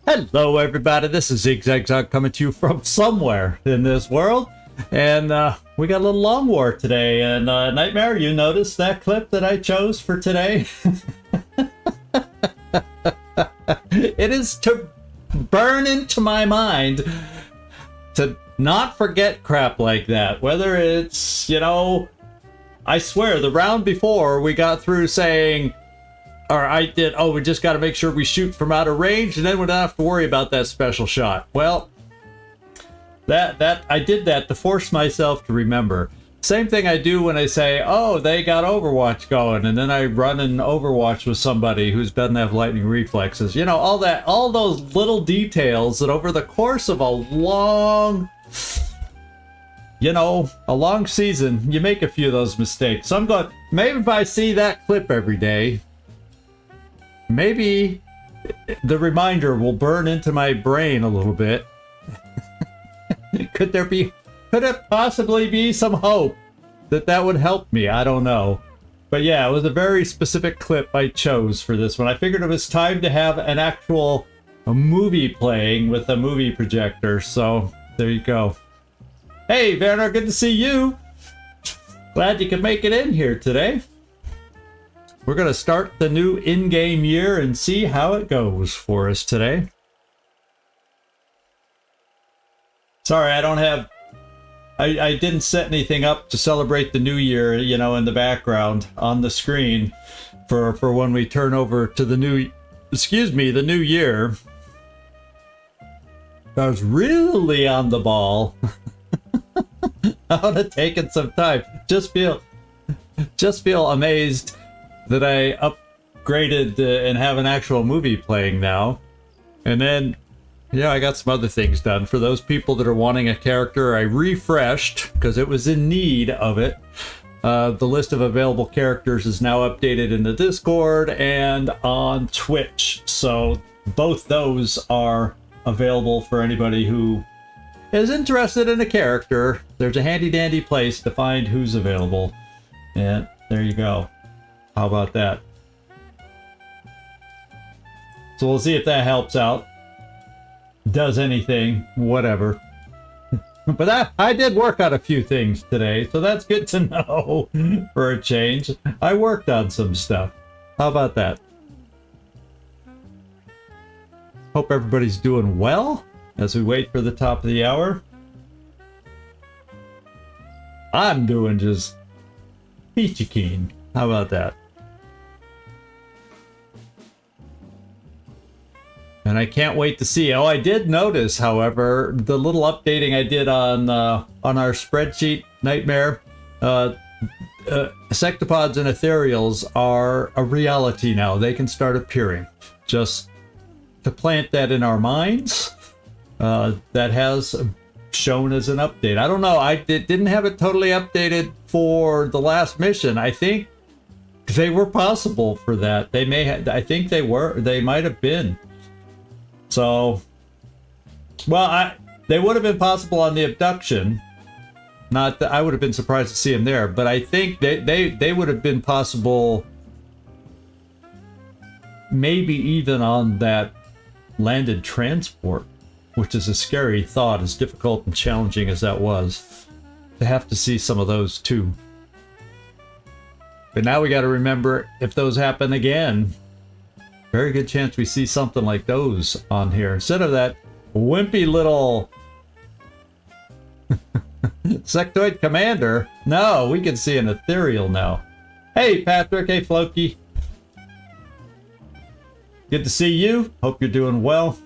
Hello everybody, this is Exalt coming to you from somewhere in this world, and we got a little long war today. And Nightmare, you noticed that clip that I chose for today? It is to burn into my mind to not forget crap like that, whether it's, you know, I swear the round before we got through saying, or I did, oh, we just got to make sure we shoot from out of range, and then we don't have to worry about that special shot. Well, I did that to force myself to remember. Same thing I do when I say, oh, they got Overwatch going, and then I run an Overwatch with somebody who doesn't have lightning reflexes. You know, all those little details that over the course of a long, you know, a long season, you make a few of those mistakes. So I'm going, maybe if I see that clip every day, maybe the reminder will burn into my brain a little bit. Could it possibly be some hope that would help me? I don't know. But yeah, it was a very specific clip I chose for this one. I figured it was time to have an actual movie playing with a movie projector. So there you go. Hey, Werner, good to see you. Glad you could make it in here today. We're going to start the new in-game year and see how it goes for us today. Sorry, I don't have... I didn't set anything up to celebrate the new year, you know, in the background on the screen for when we turn over to the new... Excuse me, the new year. I was really on the ball. I would have taken some time. Just feel amazed that I upgraded and have an actual movie playing now. And then, yeah, I got some other things done. For those people that are wanting a character, I refreshed, because it was in need of it. The list of available characters is now updated in the Discord and on Twitch. So both those are available for anybody who is interested in a character. There's a handy-dandy place to find who's available. And there you go. How about that? So we'll see if that helps out. Does anything, whatever. But I did work on a few things today, so that's good to know for a change. I worked on some stuff. How about that? Hope everybody's doing well as we wait for the top of the hour. I'm doing just peachy keen. How about that? And I can't wait to see. Oh, I did notice, however, the little updating I did on our spreadsheet, Nightmare. Sectopods and Ethereals are a reality now. They can start appearing. Just to plant that in our minds, that has shown as an update. I don't know. I didn't have it totally updated for the last mission. I think they were possible for that. They may have. I think they were. They might have been. So, well, they would have been possible on the abduction. Not that I would have been surprised to see them there, but I think they would have been possible. Maybe even on that landed transport, which is a scary thought, as difficult and challenging as that was. To have to see some of those too. But now we got to remember, if those happen again, very good chance we see something like those on here. Instead of that wimpy little sectoid commander, no, we can see an ethereal now. Hey, Patrick. Hey, Floki. Good to see you. Hope you're doing well.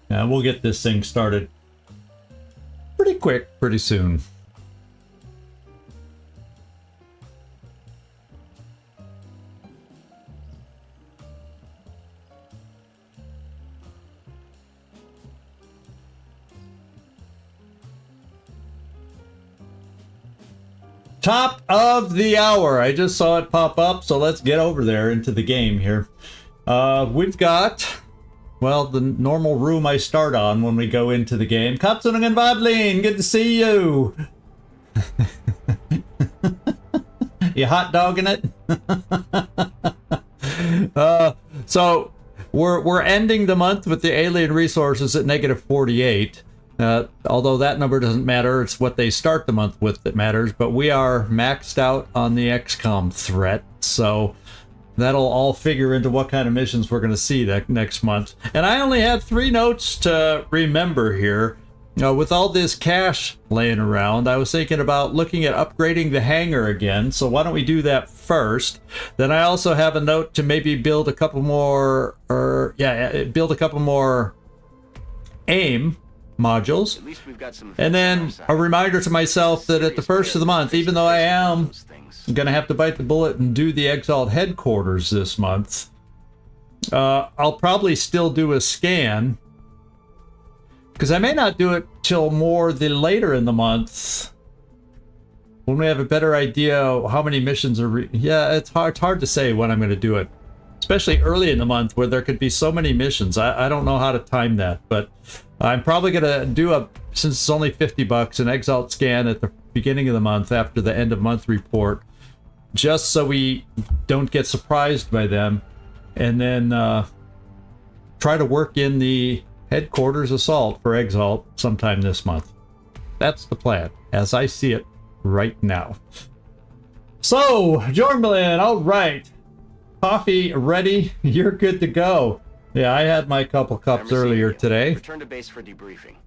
And we'll get this thing started pretty quick, pretty soon. Top of the hour. I just saw it pop up, so let's get over there into the game here. We've got, well, the normal room I start on when we go into the game. Kapsunung and Vadlin, good to see you. You hot dogging it? So we're ending the month with the alien resources at -48. Although that number doesn't matter, it's what they start the month with that matters. But we are maxed out on the XCom threat, so that'll all figure into what kind of missions we're going to see that next month. And I only had 3 notes to remember here. With all this cash laying around, I was thinking about looking at upgrading the hangar again. So why don't we do that first? Then I also have a note to maybe build a couple more, build a couple more AIM modules. At least we've got some, and then a reminder to myself that at the first of the month, even though I am going to have to bite the bullet and do the Exalt headquarters this month, I'll probably still do a scan. Because I may not do it till more later in the month, when we have a better idea how many missions are. It's hard to say when I'm going to do it, especially early in the month where there could be so many missions. I don't know how to time that, but I'm probably going to do since it's only $50, an Exalt scan at the beginning of the month after the end of month report, just so we don't get surprised by them, and then try to work in the headquarters assault for Exalt sometime this month. That's the plan, as I see it right now. So, Jormlin, all right. Coffee ready? You're good to go. Yeah, I had my couple cups earlier today. Return to base for debriefing.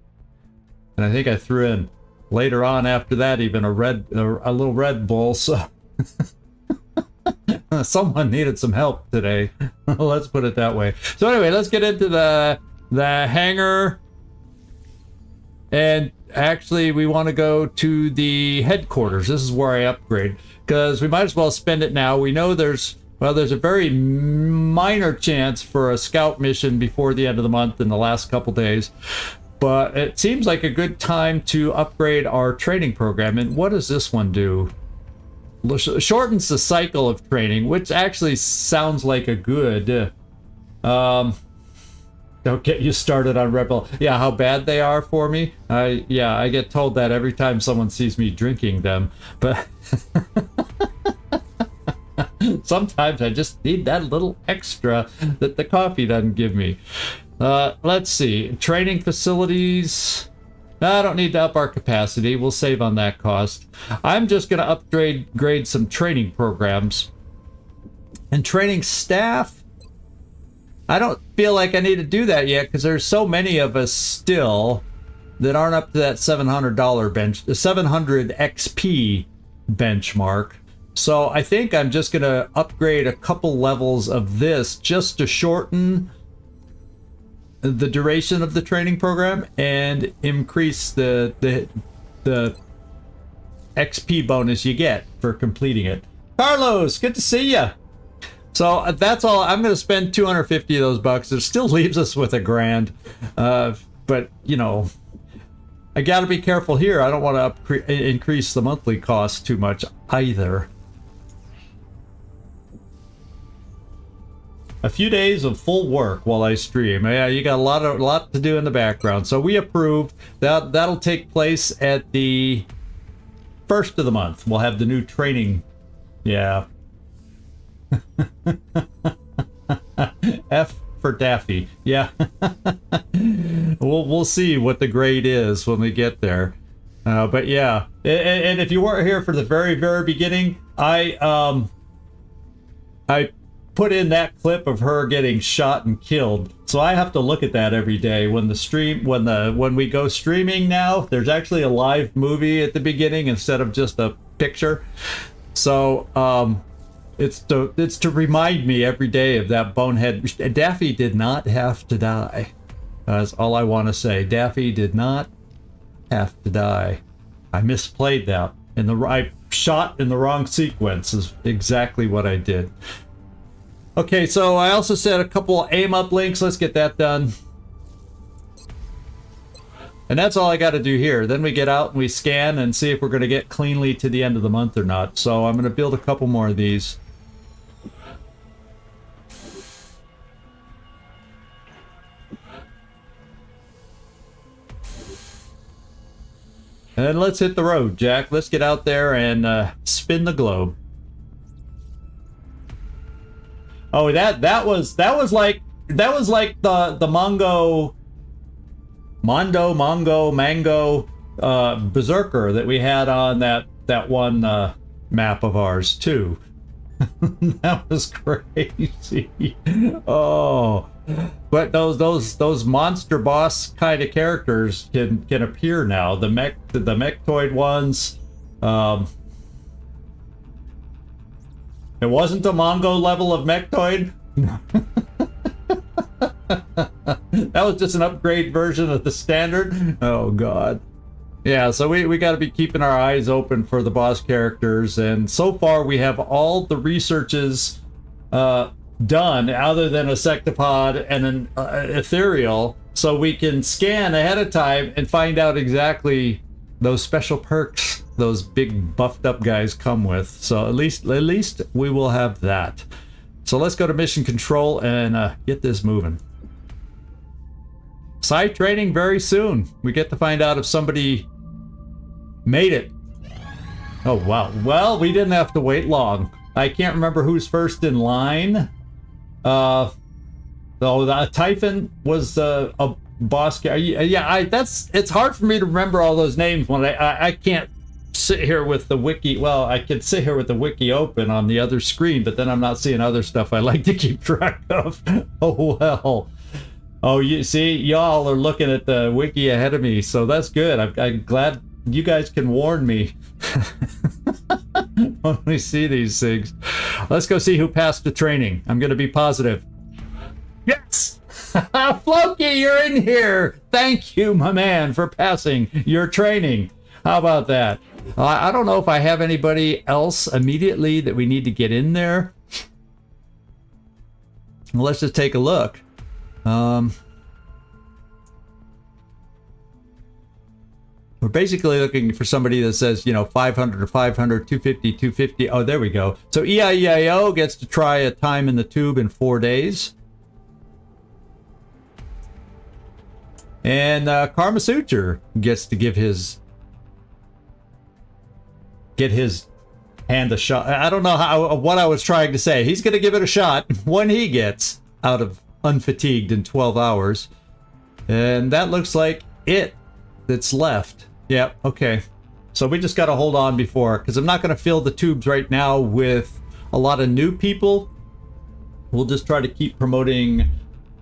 And I think I threw in later on after that even a little Red Bull, so someone needed some help today. Let's put it that way. So anyway, let's get into the hangar, and actually we want to go to the headquarters. This is where I upgrade, because we might as well spend it now. We know there's a very minor chance for a scout mission before the end of the month in the last couple days, but it seems like a good time to upgrade our training program. And what does this one do? Shortens the cycle of training, which actually sounds like a good don't get you started on Rebel. Yeah, how bad they are for me. I get told that every time someone sees me drinking them. But sometimes I just need that little extra that the coffee doesn't give me. Let's see. Training facilities. I don't need to up our capacity. We'll save on that cost. I'm just going to upgrade some training programs. And training staff, I don't feel like I need to do that yet, because there's so many of us still that aren't up to that $700 bench, the 700 XP benchmark. So I think I'm just going to upgrade a couple levels of this just to shorten the duration of the training program and increase the XP bonus you get for completing it. Carlos, good to see you. So that's all. I'm going to spend 250 of those bucks. It still leaves us with $1,000. But, you know, I got to be careful here. I don't want to increase the monthly cost too much either. A few days of full work while I stream. Yeah, you got a lot to do in the background. So we approved that. That'll take place at the first of the month. We'll have the new training. Yeah. F for Daffy. Yeah. We'll see what the grade is when we get there. But yeah, and if you weren't here for the very beginning, I put in that clip of her getting shot and killed. So I have to look at that every day when we go streaming now. There's actually a live movie at the beginning instead of just a picture. So it's to remind me every day of that bonehead. Daffy did not have to die. That's all I want to say. Daffy did not have to die. I misplayed that. I shot in the wrong sequence is exactly what I did. Okay, so I also said a couple aim up links. Let's get that done. And that's all I got to do here. Then we get out and we scan and see if we're going to get cleanly to the end of the month or not. So I'm going to build a couple more of these. And let's hit the road, Jack. Let's get out there and spin the globe. Oh, that was like the Mango Berserker that we had on that one map of ours too. That was crazy. Oh, but those monster boss kind of characters can appear now. The mechtoid ones. It wasn't a Mongo level of mechtoid. That was just an upgrade version of the standard. Oh god. Yeah, so we got to be keeping our eyes open for the boss characters, and so far we have all the researches done other than a Sectopod and an Ethereal, so we can scan ahead of time and find out exactly those special perks those big buffed up guys come with. So at least we will have that. So let's go to mission control and get this moving. Site training very soon. We get to find out if somebody made it. Oh wow. Well, we didn't have to wait long. I can't remember who's first in line. The Typhon was a boss guy. Yeah, it's hard for me to remember all those names when I can't sit here with the wiki. Well, I could sit here with the wiki open on the other screen, but then I'm not seeing other stuff I like to keep track of. Oh well. Oh, you see, y'all are looking at the wiki ahead of me, so that's good. I'm glad you guys can warn me when we see these things. Let's go see who passed the training. I'm going to be positive. Yes! Floki, you're in here! Thank you, my man, for passing your training. How about that? I don't know if I have anybody else immediately that we need to get in there. Let's just take a look. We're basically looking for somebody that says, 500 to 500, 250, 250. Oh, there we go. So EIEIO gets to try a time in the tube in 4 days. And Karma Suture gets to get his hand a shot. I don't know what I was trying to say. He's going to give it a shot when he gets out of unfatigued in 12 hours. And that looks like it that's left. Yeah, okay. So we just got to hold on before, because I'm not going to fill the tubes right now with a lot of new people. We'll just try to keep promoting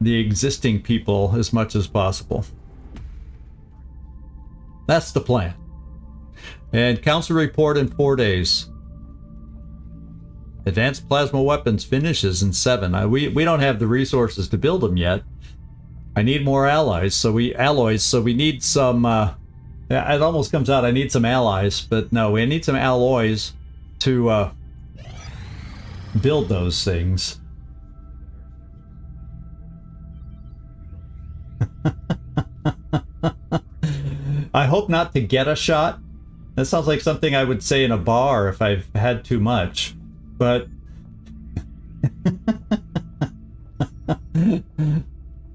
the existing people as much as possible. That's the plan. And council report in 4 days. Advanced plasma weapons finishes in 7. We don't have the resources to build them yet. I need more alloys, so we need some. It almost comes out I need some allies, but no, we need some alloys to build those things. I hope not to get a shot. That sounds like something I would say in a bar if I've had too much. But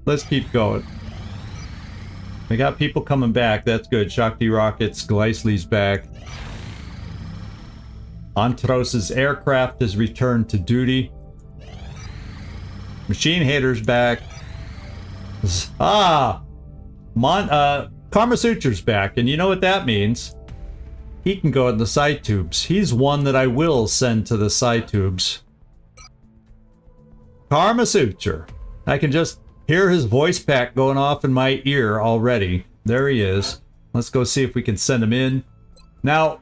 let's keep going. We got people coming back. That's good. Shakti Rockets, Gleisly's back. Antros's aircraft has returned to duty. Machine Hater's back. Karma Suture's back, and you know what that means. He can go in the side tubes. He's one that I will send to the side tubes. Karma Suture. I can just hear his voice pack going off in my ear already. There he is. Let's go see if we can send him in. Now,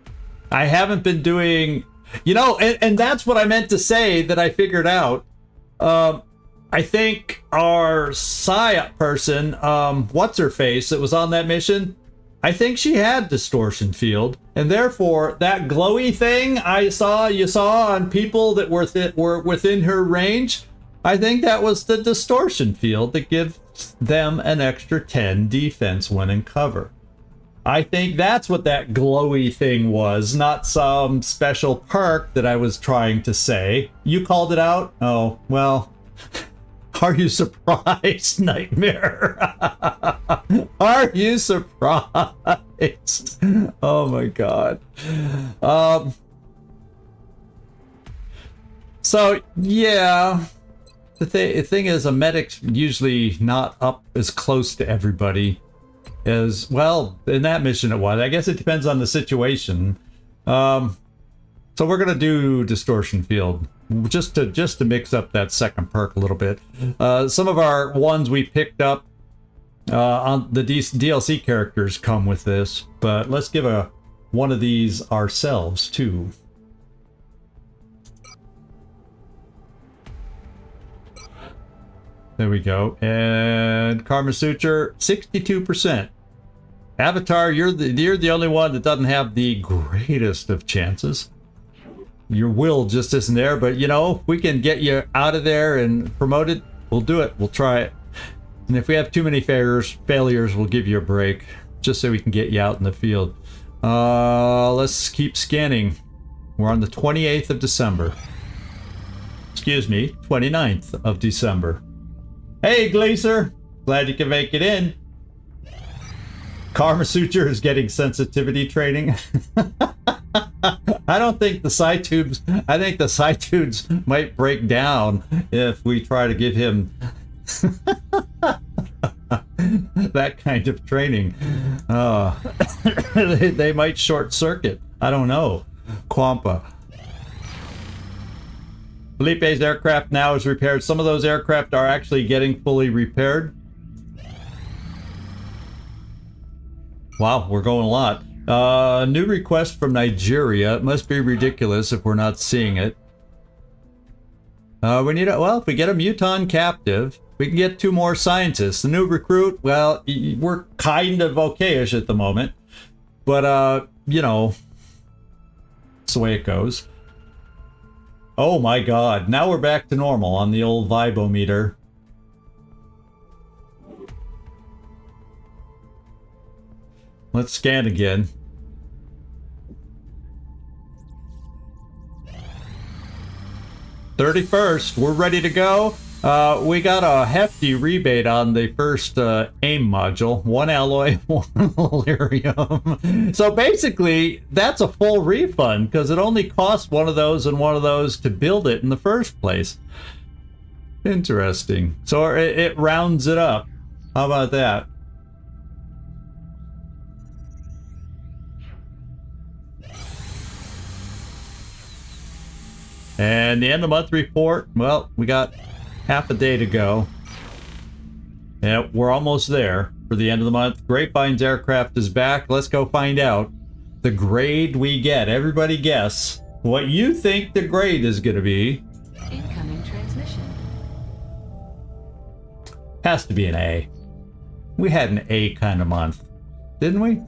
I haven't been doing... and that's what I meant to say that I figured out. I think our Psi Op person, what's-her-face that was on that mission, I think she had distortion field, and therefore that glowy thing you saw on people that were within her range, I think that was the distortion field that gives them an extra 10 defense when in cover. I think that's what that glowy thing was, not some special perk that I was trying to say. You called it out? Oh, well, Are you surprised, Nightmare? Are you surprised? Oh my god. So yeah, the thing is, a medic's usually not up as close to everybody as, well, in that mission it was. I guess it depends on the situation. So we're gonna do distortion field just to mix up that second perk a little bit. Some of our ones we picked up on the DLC characters come with this, but let's give one of these ourselves too. There we go. And Karma Suture, 62%. Avatar, you're the only one that doesn't have the greatest of chances. Your will just isn't there, but you know, if we can get you out of there and promoted, we'll do it. We'll try it. And if we have too many failures, we'll give you a break, just so we can get you out in the field. Let's keep scanning. We're on the 28th of December. Excuse me, 29th of December. Hey, Glacier! Glad you can make it in. Karma Suture is getting sensitivity training. I don't think the Psi tubes. I think the Psi tubes might break down if we try to give him that kind of training. They might short circuit. I don't know. Quampa. Felipe's aircraft now is repaired. Some of those aircraft are actually getting fully repaired. Wow, we're going a lot. New request from Nigeria. It must be ridiculous if we're not seeing it. We need well, if we get a Muton captive, we can get 2 more scientists. The new recruit, well, we're kind of okay-ish at the moment. But, you know, that's the way it goes. Oh my god, now we're back to normal on the old Vibometer. Let's scan again. $31st, we're ready to go. We got a hefty rebate on the first AIM module. 1 alloy, 1 Illyrium. So basically, that's a full refund because it only cost one of those and one of those to build it in the first place. Interesting. So it rounds it up. How about that? And the end of month report, well, we got half a day to go. Yeah, we're almost there for the end of the month. Grapevine's aircraft is back. Let's go find out the grade we get. Everybody guess what you think the grade is going to be. Incoming transmission. Has to be an A. We had an A kind of month, didn't we?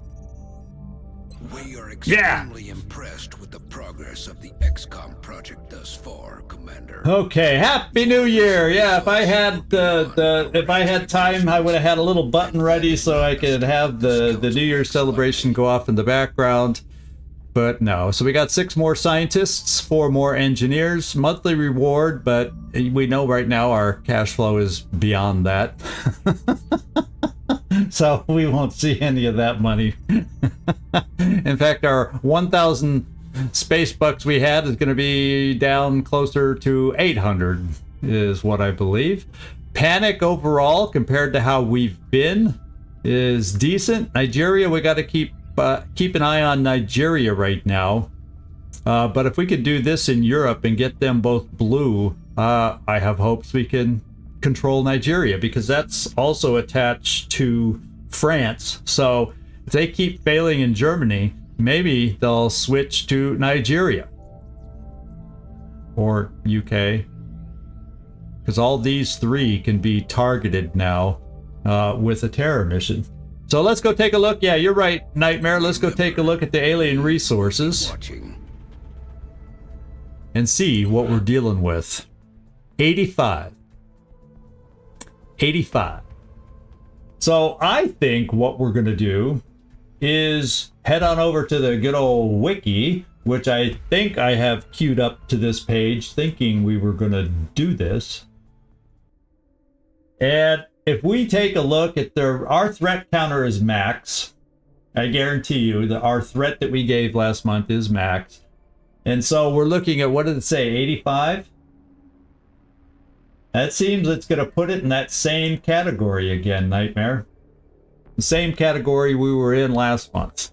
We are extremely impressed with the progress of the XCom project thus far, Commander. Okay, Happy New Year! Yeah, if I had if I had time, I would have had a little button ready so I could have the New Year celebration go off in the background. But no, so we got 6 more scientists, 4 more engineers, monthly reward, but we know right now our cash flow is beyond that. So we won't see any of that money. In fact, our 1,000 space bucks we had is going to be down closer to 800, is what I believe. Panic overall, compared to how we've been, is decent. Nigeria, we got to keep an eye on Nigeria right now. But if we could do this in Europe and get them both blue, I have hopes we can control Nigeria, because that's also attached to France. So if they keep failing in Germany, maybe they'll switch to Nigeria or UK, because all these 3 can be targeted now with a terror mission. So let's go take a look. Yeah, you're right, Nightmare. Let's go take a look at the alien resources and see what we're dealing with. 85. So I think what we're going to do is head on over to the good old wiki, which I think I have queued up to this page, thinking we were going to do this. And if we take a look at our threat counter is max. I guarantee you that our threat that we gave last month is max. And so we're looking at, what did it say, 85? That seems it's going to put it in that same category again, Nightmare. The same category we were in last month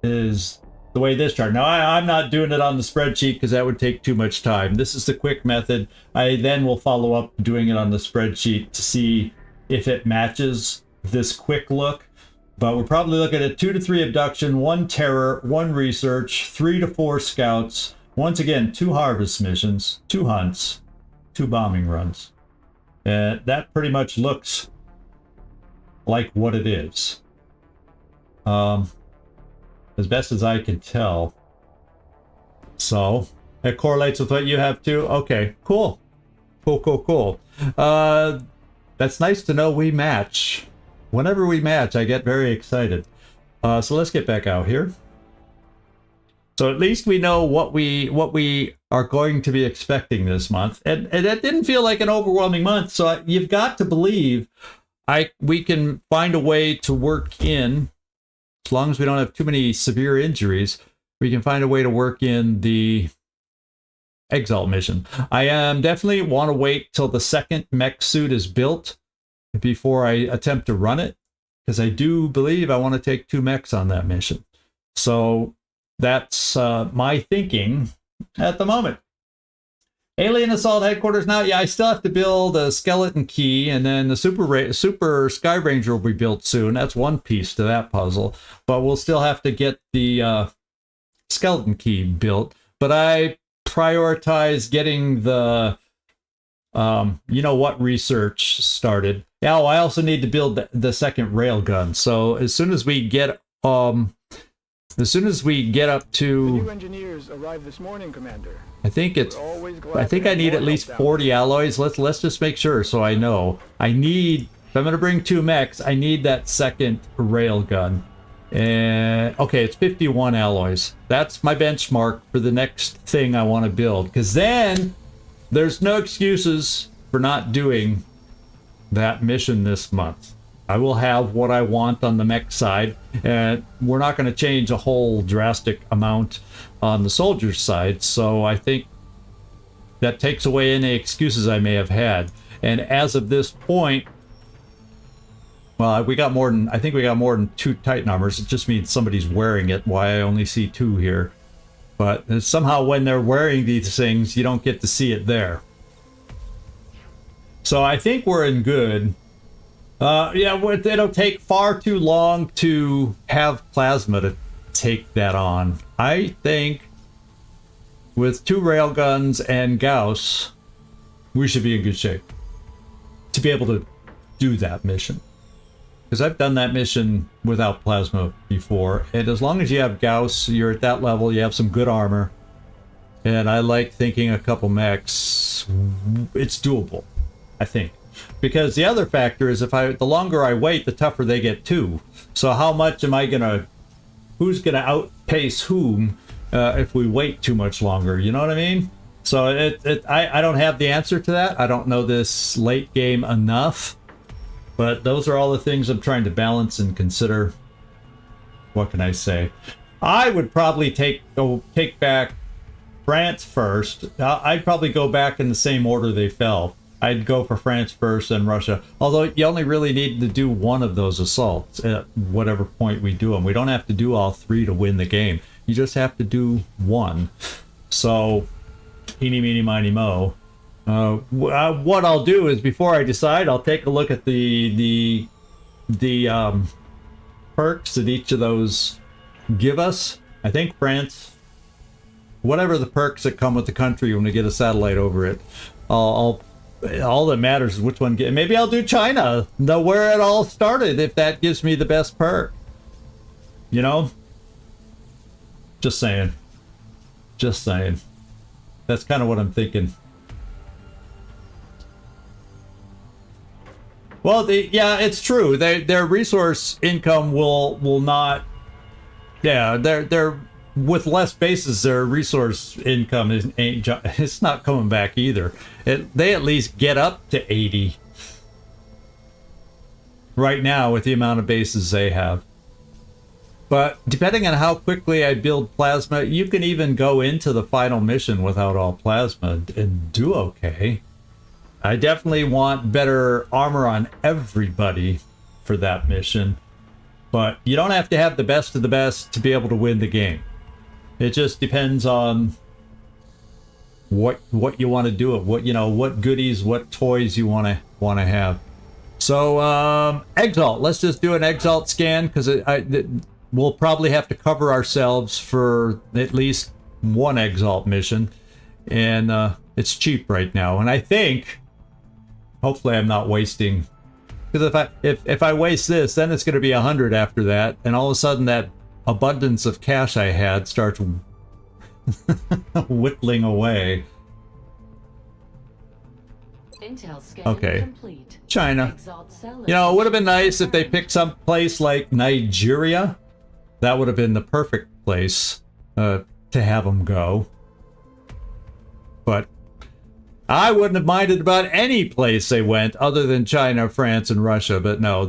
is the way this chart. Now, I'm not doing it on the spreadsheet because that would take too much time. This is the quick method. I then will follow up doing it on the spreadsheet to see if it matches this quick look. But we're probably looking at 2 to 3 abduction, 1 terror, 1 research, 3 to 4 scouts. Once again, 2 harvest missions, 2 hunts, 2 bombing runs. That pretty much looks like what it is. As best as I can tell. So, it correlates with what you have too? Okay, cool. Cool. That's nice to know we match. Whenever we match, I get very excited. So let's get back out here. So at least we know what we are going to be expecting this month. And it didn't feel like an overwhelming month. So you've got to believe we can find a way to work in, as long as we don't have too many severe injuries, we can find a way to work in the Exalt mission. I definitely want to wait till the second mech suit is built before I attempt to run it, because I do believe I want to take 2 mechs on that mission. So that's my thinking at the moment. Alien Assault Headquarters now. Yeah, I still have to build a skeleton key, and then the Super Sky Ranger will be built soon. That's one piece to that puzzle. But we'll still have to get the skeleton key built. But I prioritize getting the you know what research started. Yeah, I also need to build the second railgun. So as soon as we get up to, The new engineers arrived this morning, Commander. I think I need at least 40 alloys. Let's just make sure so I know. If I'm going to bring 2 mechs, I need that second railgun. And okay, it's 51 alloys. That's my benchmark for the next thing I want to build, because then there's no excuses for not doing that mission this month. I will have what I want on the mech side, and we're not going to change a whole drastic amount on the soldier side, so I think that takes away any excuses I may have had. And as of this point, well, I think we got more than 2 Titan armors. It just means somebody's wearing it, why I only see 2 here. But somehow when they're wearing these things, you don't get to see it there. So I think we're in good. Yeah, it'll take far too long to have plasma to take that on. I think with 2 railguns and Gauss, we should be in good shape to be able to do that mission. Because I've done that mission without plasma before, and as long as you have Gauss, you're at that level, you have some good armor, and I like thinking a couple mechs, it's doable, I think. Because the other factor is the longer I wait, the tougher they get too. So how much am I who's gonna outpace whom if we wait too much longer, you know what I mean? So I don't have the answer to that. I don't know this late game enough. But those are all the things I'm trying to balance and consider. What can I say? I would probably take back France first. I'd probably go back in the same order they fell. I'd go for France first and Russia. Although you only really need to do 1 of those assaults at whatever point we do them. We don't have to do all 3 to win the game. You just have to do 1. So, eeny, meeny, miny, mo. What I'll do is, before I decide, I'll take a look at the perks that each of those give us. I think France, whatever the perks that come with the country when we get a satellite over it, all that matters is which one get. Maybe I'll do China, where it all started, if that gives me the best perk. You know? Just saying. That's kind of what I'm thinking. Well, yeah, it's true. Their resource income will not. Yeah, they're with less bases. Their resource income it's not coming back either. They at least get up to 80. right now with the amount of bases they have. But depending on how quickly I build plasma, you can even go into the final mission without all plasma and do okay. I definitely want better armor on everybody for that mission. But you don't have to have the best of the best to be able to win the game. It just depends on what you want to do, what goodies, what toys you want to have. So Exalt, let's just do an Exalt scan, because we'll probably have to cover ourselves for at least one Exalt mission, and it's cheap right now. And I think, hopefully, I'm not wasting, because if I waste this, then it's going to be 100 after that, and all of a sudden that abundance of cash I had starts whittling away. Intel scan Okay. complete. China. Exalt cell You know, it would have been nice if they picked some place like Nigeria. That would have been the perfect place to have them go. But I wouldn't have minded about any place they went other than China, France, and Russia. But no,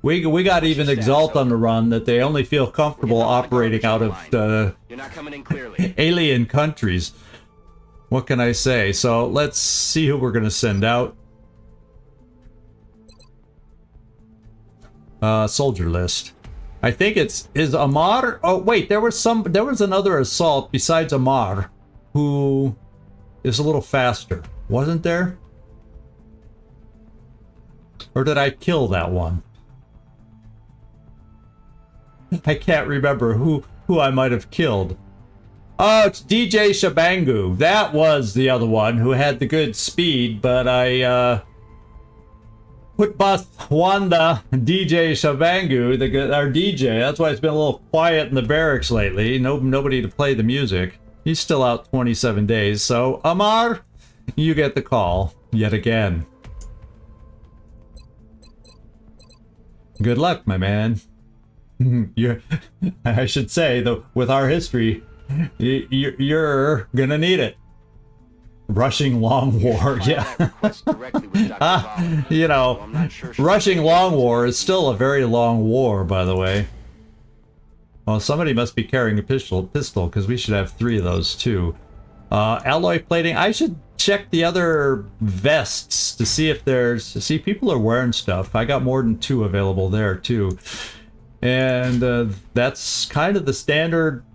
we got even Exalt on the run that they only feel comfortable operating out of You're not coming in clearly. alien countries. What can I say? So let's see who we're going to send out. Soldier list. I think is Amar. Oh wait, there was another assault besides Amar who is a little faster, wasn't there? Or did I kill that one? I can't remember who I might have killed. Oh, it's DJ Shabangu. That was the other one who had the good speed, but I put Wanda DJ Shabangu, our DJ. That's why it's been a little quiet in the barracks lately. Nobody to play the music. He's still out 27 days. So, Amar, you get the call yet again. Good luck, my man. I should say, though, with our history, you're gonna need it. Rushing Long War, yeah. You know, Rushing Long War is still a very long war, by the way. Well, somebody must be carrying a pistol, because we should have 3 of those, too. Alloy plating, I should check the other vests to see if see, people are wearing stuff. I got more than 2 available there, too. And that's kind of the standard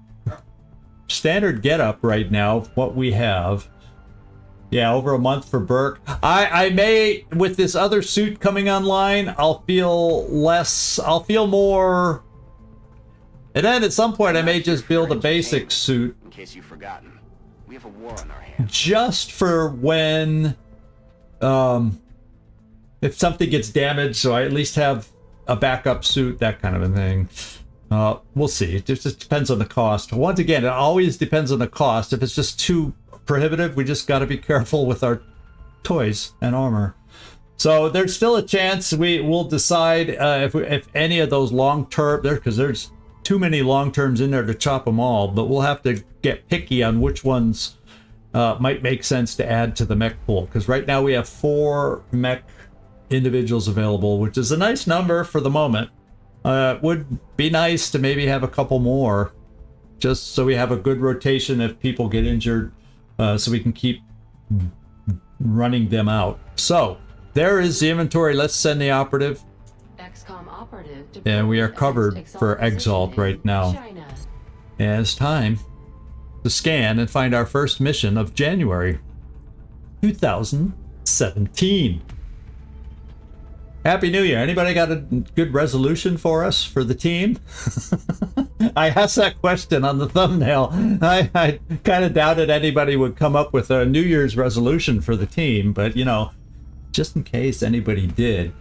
getup right now, what we have. Yeah, over a month for Burke. I may, with this other suit coming online, I'll feel more. And then at some point I may just build a basic suit. In case you've forgotten, we have a war on our hands. Just for when, if something gets damaged, so I at least have a backup suit, that kind of a thing. We'll see. It just depends on the cost. Once again, it always depends on the cost. If it's just too prohibitive, we just got to be careful with our toys and armor. So there's still a chance we'll decide if any of those long-term, because there's too many long-terms in there to chop them all, but we'll have to get picky on which ones might make sense to add to the mech pool, because right now we have 4 mech individuals available, which is a nice number for the moment. Would be nice to maybe have a couple more, just so we have a good rotation if people get injured, so we can keep running them out. So there is the inventory. Let's send the operative. XCom operative And we are covered for Exalt right now. China. And it's time to scan and find our first mission of January 2017. Happy New Year. Anybody got a good resolution for us for the team? I asked that question on the thumbnail. I kind of doubted anybody would come up with a New Year's resolution for the team, but you know, just in case anybody did,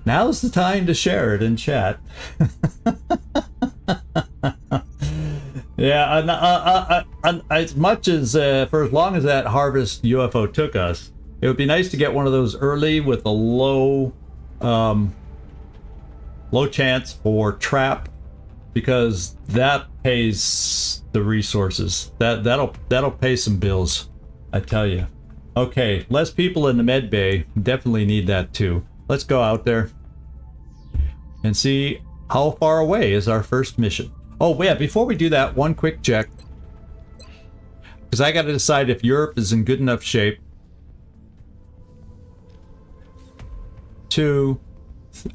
now's the time to share it in chat. Yeah, as much as for as long as that harvest UFO took us, it would be nice to get one of those early with a low chance for trap, because that pays the resources. That'll pay some bills, I tell you. Okay, less people in the med bay. Definitely need that too. Let's go out there. and see how far away is our first mission. Oh, yeah, before we do that, one quick check. Because I got to decide if Europe is in good enough shape. 2,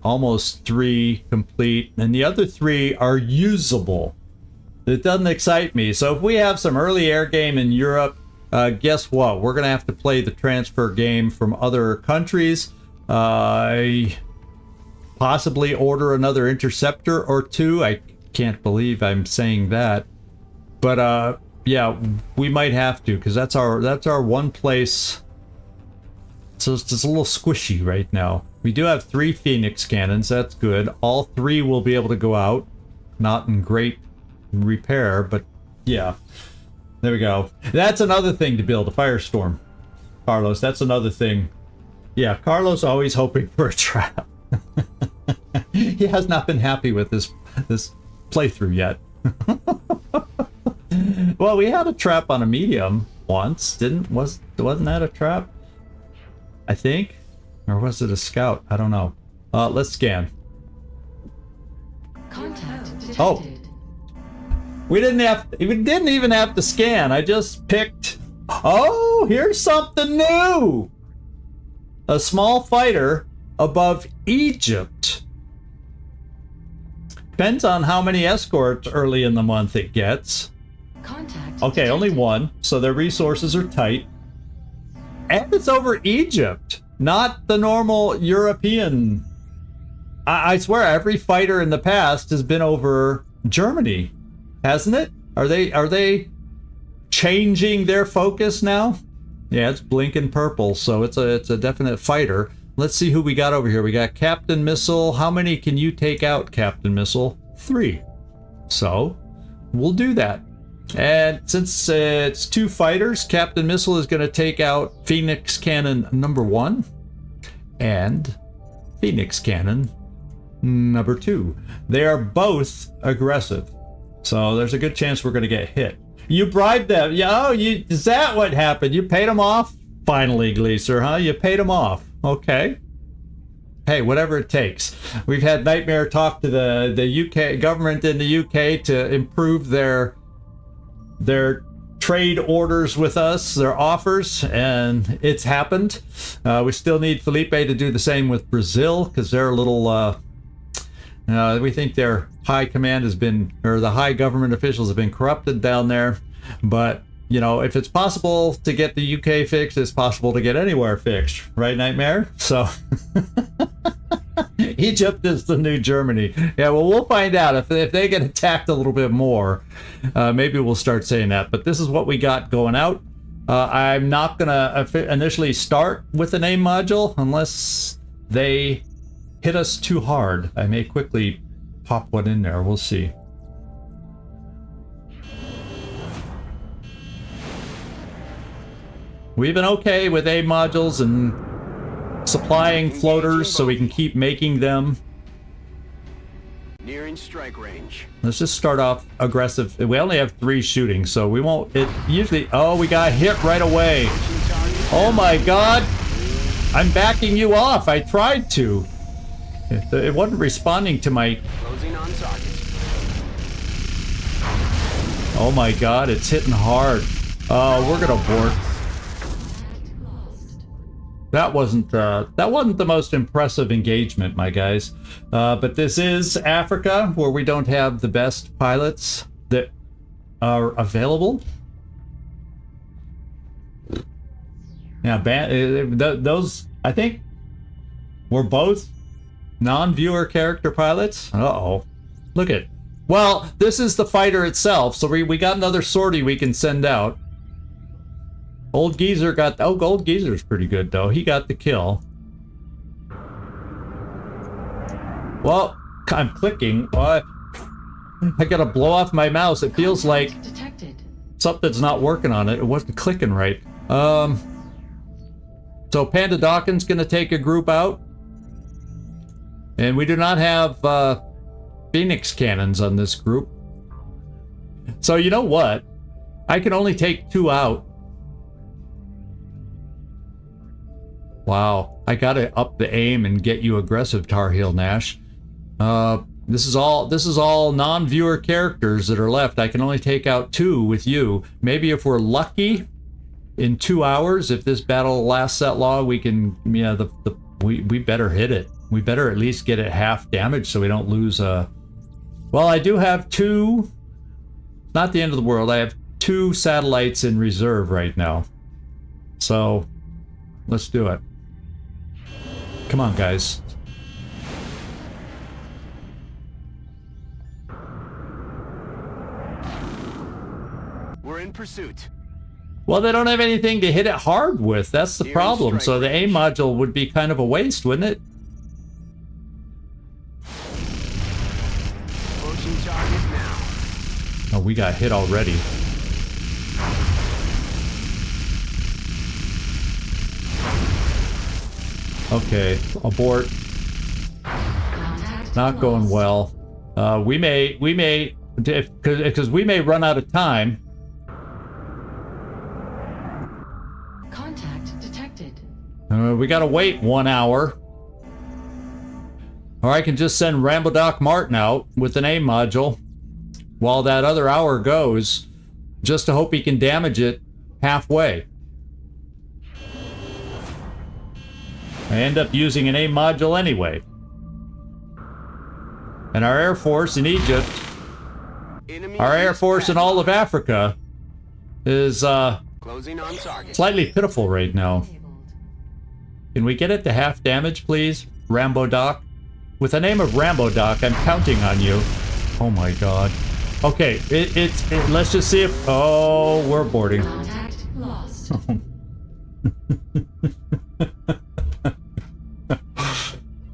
almost 3 complete, and the other 3 are usable. It doesn't excite me. So if we have some early air game in Europe, guess what? We're going to have to play the transfer game from other countries. Possibly order another interceptor or 2. I can't believe I'm saying that. But yeah, we might have to, because that's our one place. So it's just a little squishy right now. We do have 3 Phoenix cannons. That's good. All 3 will be able to go out. Not in great repair, but yeah. There we go. That's another thing to build, a firestorm. Carlos, that's another thing. Yeah, Carlos always hoping for a trap. He has not been happy with this playthrough yet. Well, we had a trap on a medium once, wasn't that a trap? I think, or was it a scout? I don't know. Let's scan. Contact detected. Oh, we didn't even have to scan. I just picked. Oh, here's something new. A small fighter above Egypt. Depends on how many escorts early in the month it gets. Contact Okay, detected. only 1, so their resources are tight. And it's over Egypt, not the normal European. I swear, every fighter in the past has been over Germany, hasn't it? Are they changing their focus now? Yeah, it's blinking purple, so it's a definite fighter. Let's see who we got over here. We got Captain Missile. How many can you take out, Captain Missile? 3. So we'll do that. And since it's 2 fighters, Captain Missile is going to take out Phoenix Cannon number 1 and Phoenix Cannon number 2. They are both aggressive, so there's a good chance we're going to get hit. You bribed them. Yeah, is that what happened? You paid them off? Finally, Gleaser, huh? You paid them off. Okay. Hey, whatever it takes. We've had Nightmare talk to the UK government in the UK to improve their trade orders with us, their offers, and it's happened. We still need Felipe to do the same with Brazil, because they're a little we think their high command has been, or the high government officials have been corrupted down there. But you know, if it's possible to get the UK fixed, it's possible to get anywhere fixed, right, Nightmare? So Egypt is the new Germany. Yeah, well, we'll find out if they get attacked a little bit more. Maybe we'll start saying that. But this is what we got going out. I'm not gonna initially start with the name module unless they hit us too hard. I may quickly pop one in there. We'll see. We've been okay with A modules and supplying floaters so we can keep making them. Nearing strike range. Let's just start off aggressive. We only have 3 shooting, so we won't. It usually. Oh, we got hit right away. Oh my God! I'm backing you off. I tried to. It wasn't responding to my. Closing on target. Oh my God! It's hitting hard. Oh, we're gonna abort. That wasn't the most impressive engagement, my guys. But this is Africa, where we don't have the best pilots that are available. Yeah, those I think were both non-viewer character pilots. Uh-oh. Look at. Well, this is the fighter itself, so we got another sortie we can send out. Old Geezer got... Oh, Old Geezer's pretty good, though. He got the kill. Well, I'm clicking. I gotta blow off my mouse. It feels like detected. something's not working on it. It wasn't clicking right. So Panda Dawkins gonna take a group out. And we do not have Phoenix cannons on this group. So you know what? I can only take 2 out. Wow, I gotta up the aim and get you aggressive, Tar Heel Nash. This is all non-viewer characters that are left. I can only take out 2 with you. Maybe if we're lucky, in 2 hours, if this battle lasts that long, we can, yeah, we better hit it. We better at least get it half damage so we don't lose well, I do have 2, not the end of the world, I have 2 satellites in reserve right now. So, let's do it. Come on, guys. We're in pursuit. Well, they don't have anything to hit it hard with. That's the problem. So the AIM module would be kind of a waste, wouldn't it? Approaching target now. Oh, we got hit already. Okay, abort. Not going well. We may, because we may run out of time. Contact detected. We gotta wait 1 hour. Or I can just send Rambo Doc Martin out with an AIM module while that other hour goes, just to hope he can damage it halfway. I end up using an AIM module anyway. And our Air Force in Egypt, our Air Force in all of Africa is closing on target. slightly pitiful right now. Can we get it to half damage, please, Rambo Doc? With the name of Rambo Doc, I'm counting on you. Oh my god. Okay, let's just see if... Oh, we're boarding. Contact lost.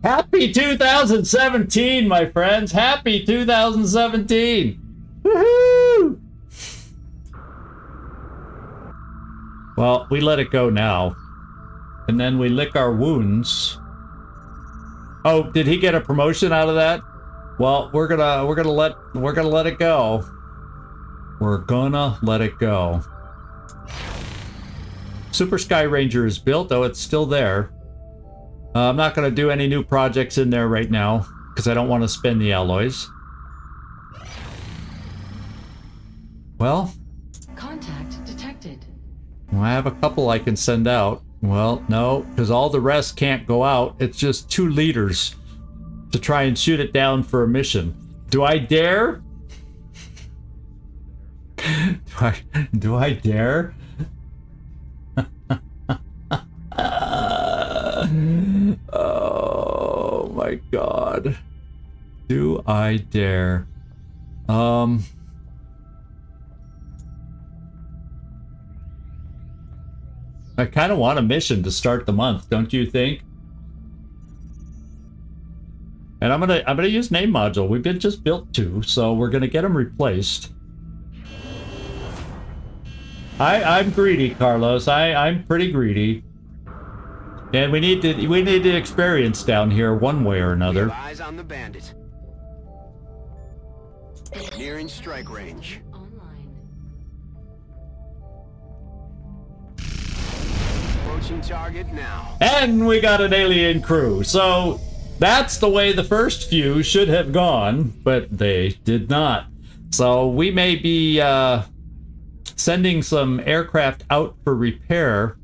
Happy 2017, my friends! Happy 2017! Woohoo! Well, we let it go now. And then we lick our wounds. Oh, did he get a promotion out of that? Well, we're gonna let it go. We're gonna let it go. Super Sky Ranger is built, though it's still there. I'm not gonna do any new projects in there right now because I don't want to spend the alloys. Well, Contact detected. I have a couple I can send out. Well, no, because all the rest can't go out. It's just 2 leaders to try and shoot it down for a mission. Do I dare? Do I dare? Oh my god. Do I dare? I kind of want a mission to start the month, don't you think? And I'm gonna use name module. We've been just built 2, so we're gonna get them replaced. I'm greedy, Carlos. I'm pretty greedy. And we need the experience down here one way or another. Eyes on the bandit. Nearing strike range. Online. Approaching target now. And we got an alien crew. So that's the way the first few should have gone, but they did not. So we may be sending some aircraft out for repair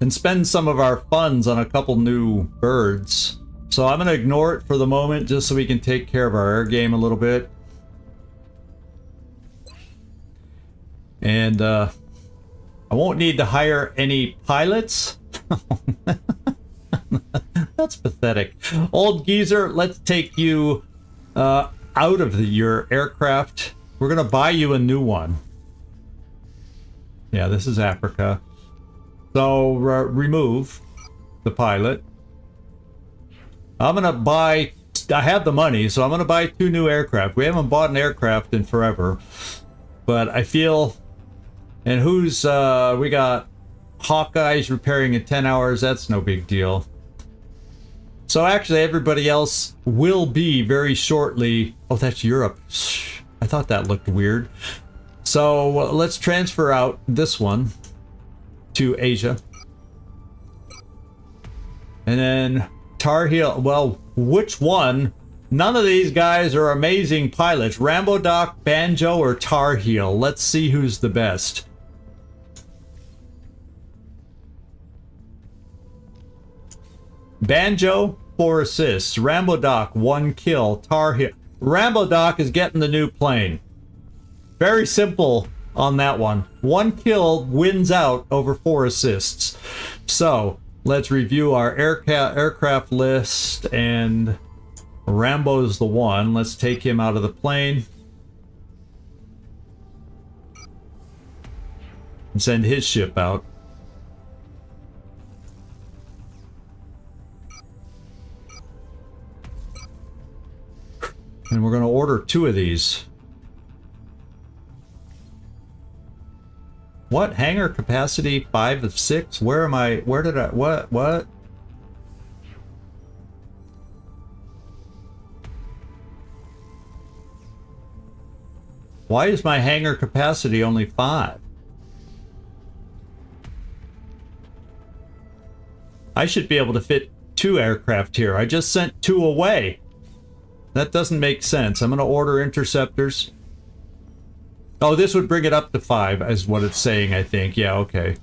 and spend some of our funds on a couple new birds. So I'm going to ignore it for the moment just so we can take care of our air game a little bit. And I won't need to hire any pilots. That's pathetic. Old geezer, let's take you out of your aircraft. We're going to buy you a new one. Yeah, this is Africa. So remove the pilot. I'm going to buy... I have the money, so I'm going to buy 2 new aircraft. We haven't bought an aircraft in forever. But I feel... And who's... we got Hawkeye's repairing in 10 hours. That's no big deal. So actually, everybody else will be very shortly... Oh, that's Europe. I thought that looked weird. So let's transfer out this one to Asia. And then Tar Heel. Well, which one? None of these guys are amazing pilots. Rambo Doc, Banjo, or Tar Heel. Let's see who's the best. Banjo, 4 assists. Rambo Doc, 1 kill. Tar Heel. Rambo Doc is getting the new plane. Very simple on that one. 1 kill wins out over 4 assists. So, let's review our aircraft list, and Rambo's the one. Let's take him out of the plane. And send his ship out. And we're going to order 2 of these. What? Hangar capacity 5 of 6? Where am I? Where did I? What? Why is my hangar capacity only 5? I should be able to fit 2 aircraft here. I just sent 2 away. That doesn't make sense. I'm going to order interceptors. Oh, this would bring it up to 5, is what it's saying, I think. Yeah, okay.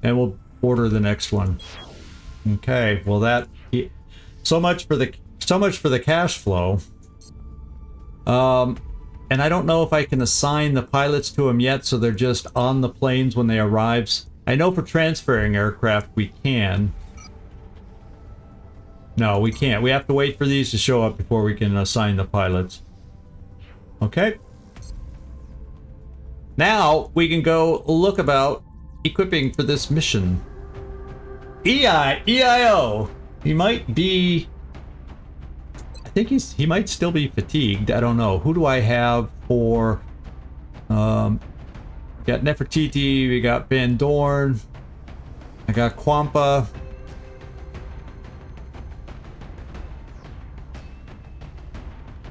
And we'll order the next one. Okay, well that... So much for the cash flow. And I don't know if I can assign the pilots to them yet, so they're just on the planes when they arrive. I know for transferring aircraft we can. No, we can't. We have to wait for these to show up before we can assign the pilots. Okay. Now we can go look about equipping for this mission. EIO. He might be... I think he might still be fatigued. I don't know. Who do I have for... got Nefertiti, we got Van Dorn, I got Kwampa.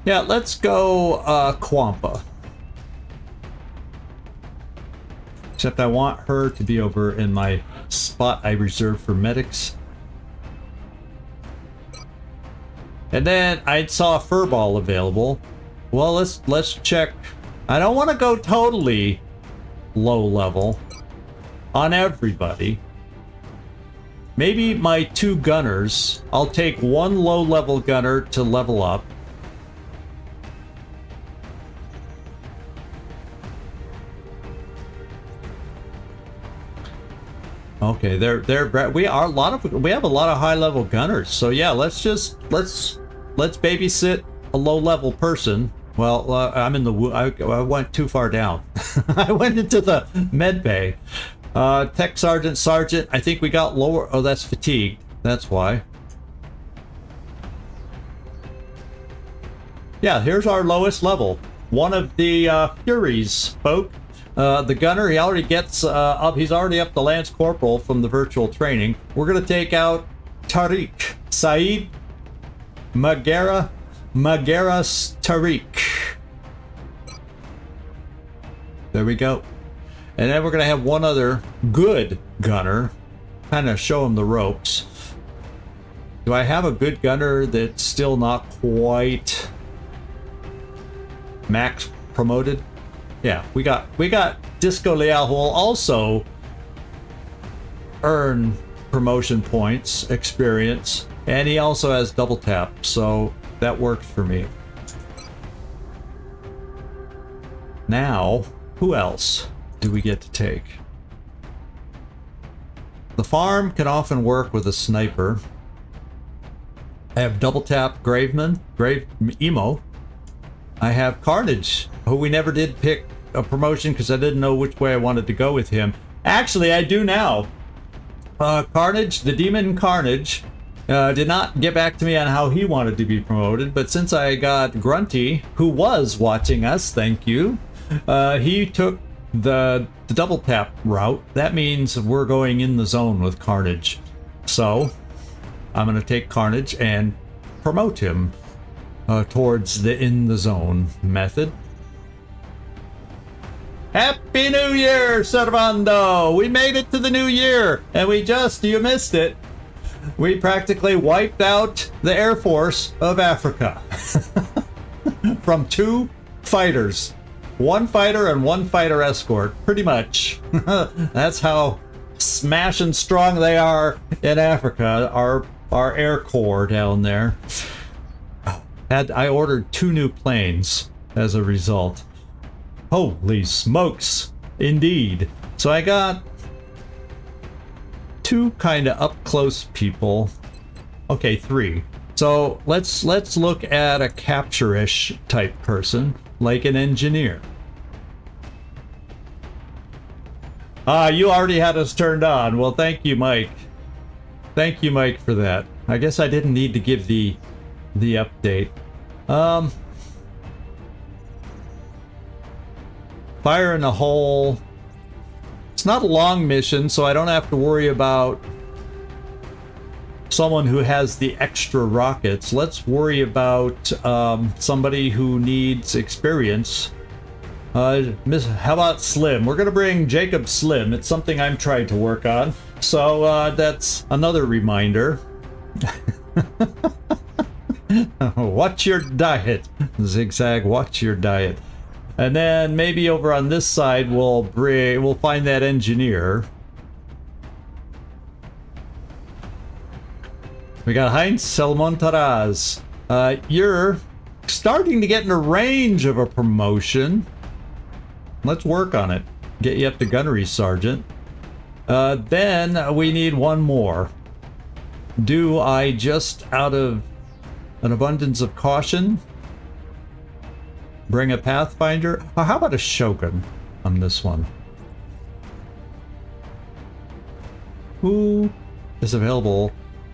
Yeah, let's go Kwampa. Except I want her to be over in my spot I reserved for medics. And then I saw a furball available. Well, let's check. I don't want to go totally low level on everybody. Maybe my 2 gunners. I'll take 1 low level gunner to level up. Okay, we have a lot of high level gunners. So yeah, let's babysit a low level person. Well, I'm in the I went too far down. I went into the med bay. Tech sergeant. I think we got lower. Oh, that's fatigued. That's why. Yeah, here's our lowest level. One of the Furies folk. The gunner, he already gets up. He's already up the Lance Corporal from the virtual training. We're gonna take out Tariq Saeed Magaras Tariq. There we go. And then we're gonna have one other good gunner, kind of show him the ropes. Do I have a good gunner that's still not quite max promoted? Yeah, we got Disco Leal, who will also earn promotion points, experience, and he also has double tap, so that works for me. Now, who else do we get to take? The farm can often work with a sniper. I have double tap Grave Emo. I have Carnage, who we never did pick a promotion because I didn't know which way I wanted to go with him. Actually, I do now. Carnage, the Demon Carnage, did not get back to me on how he wanted to be promoted, but since I got Grunty, who was watching us, thank you, he took the double tap route. That means we're going in the zone with Carnage. So, I'm going to take Carnage and promote him towards the in the zone method. Happy New Year, Servando! We made it to the new year, and you missed it. We practically wiped out the Air Force of Africa. From 2 fighters. 1 fighter and 1 fighter escort. Pretty much. That's how smashing strong they are in Africa. Our Air Corps down there. I ordered 2 new planes as a result. Holy smokes. Indeed. So I got 2 kind of up close people. Okay, 3. So let's look at a capture-ish type person, like an engineer. Ah, you already had us turned on. Well, thank you, Mike. Thank you, Mike, for that. I guess I didn't need to give the update. Fire in a hole. It's not a long mission, so I don't have to worry about someone who has the extra rockets. Let's worry about somebody who needs experience. How about Slim? We're gonna bring Jacob Slim. It's something I'm trying to work on. So that's another reminder. Watch your diet, Zigzag. Watch your diet. And then maybe over on this side we'll find that engineer. We got Heinz Selmontaraz. You're starting to get in the range of a promotion. Let's work on it. Get you up to gunnery sergeant. Then we need 1 more. Do I just, out of an abundance of caution, bring a Pathfinder? Or how about a Shogun on this one? Who is available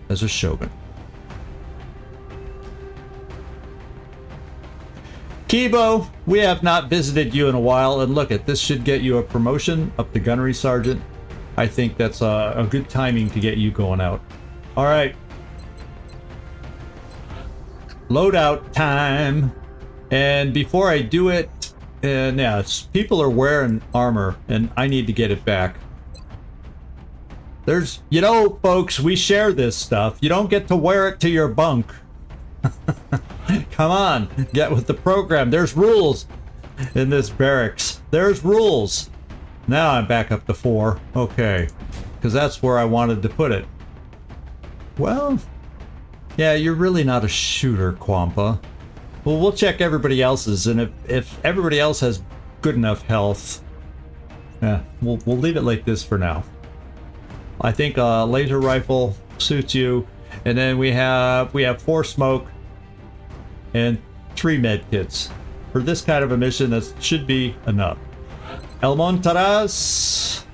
as a Shogun? Kibo, we have not visited you in a while, and look at this, should get you a promotion up to gunnery sergeant. I think that's a good timing to get you going out. All right. Loadout time. And before I do it, yeah, people are wearing armor, and I need to get it back. There's, you know, folks, we share this stuff. You don't get to wear it to your bunk. Come on, get with the program. There's rules in this barracks. There's rules. Now I'm back up to 4. Okay, because that's where I wanted to put it. Well, yeah, you're really not a shooter, Quampa. Well, we'll check everybody else's, and if everybody else has good enough health, yeah, we'll leave it like this for now. I think a laser rifle suits you, and then we have 4 smoke and 3 med kits. For this kind of a mission, that should be enough. El Montaraz,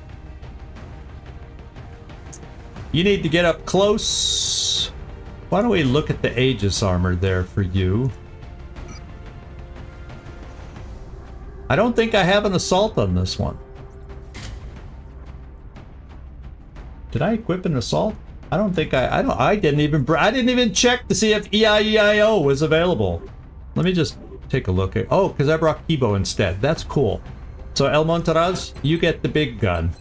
you need to get up close. Why don't we look at the Aegis armor there for you? I don't think I have an assault on this one. Did I equip an assault? I don't think I didn't even check to see if EIEIO was available. Let me just take a look at, oh, because I brought Kibo instead. That's cool. So El Montaraz, you get the big gun.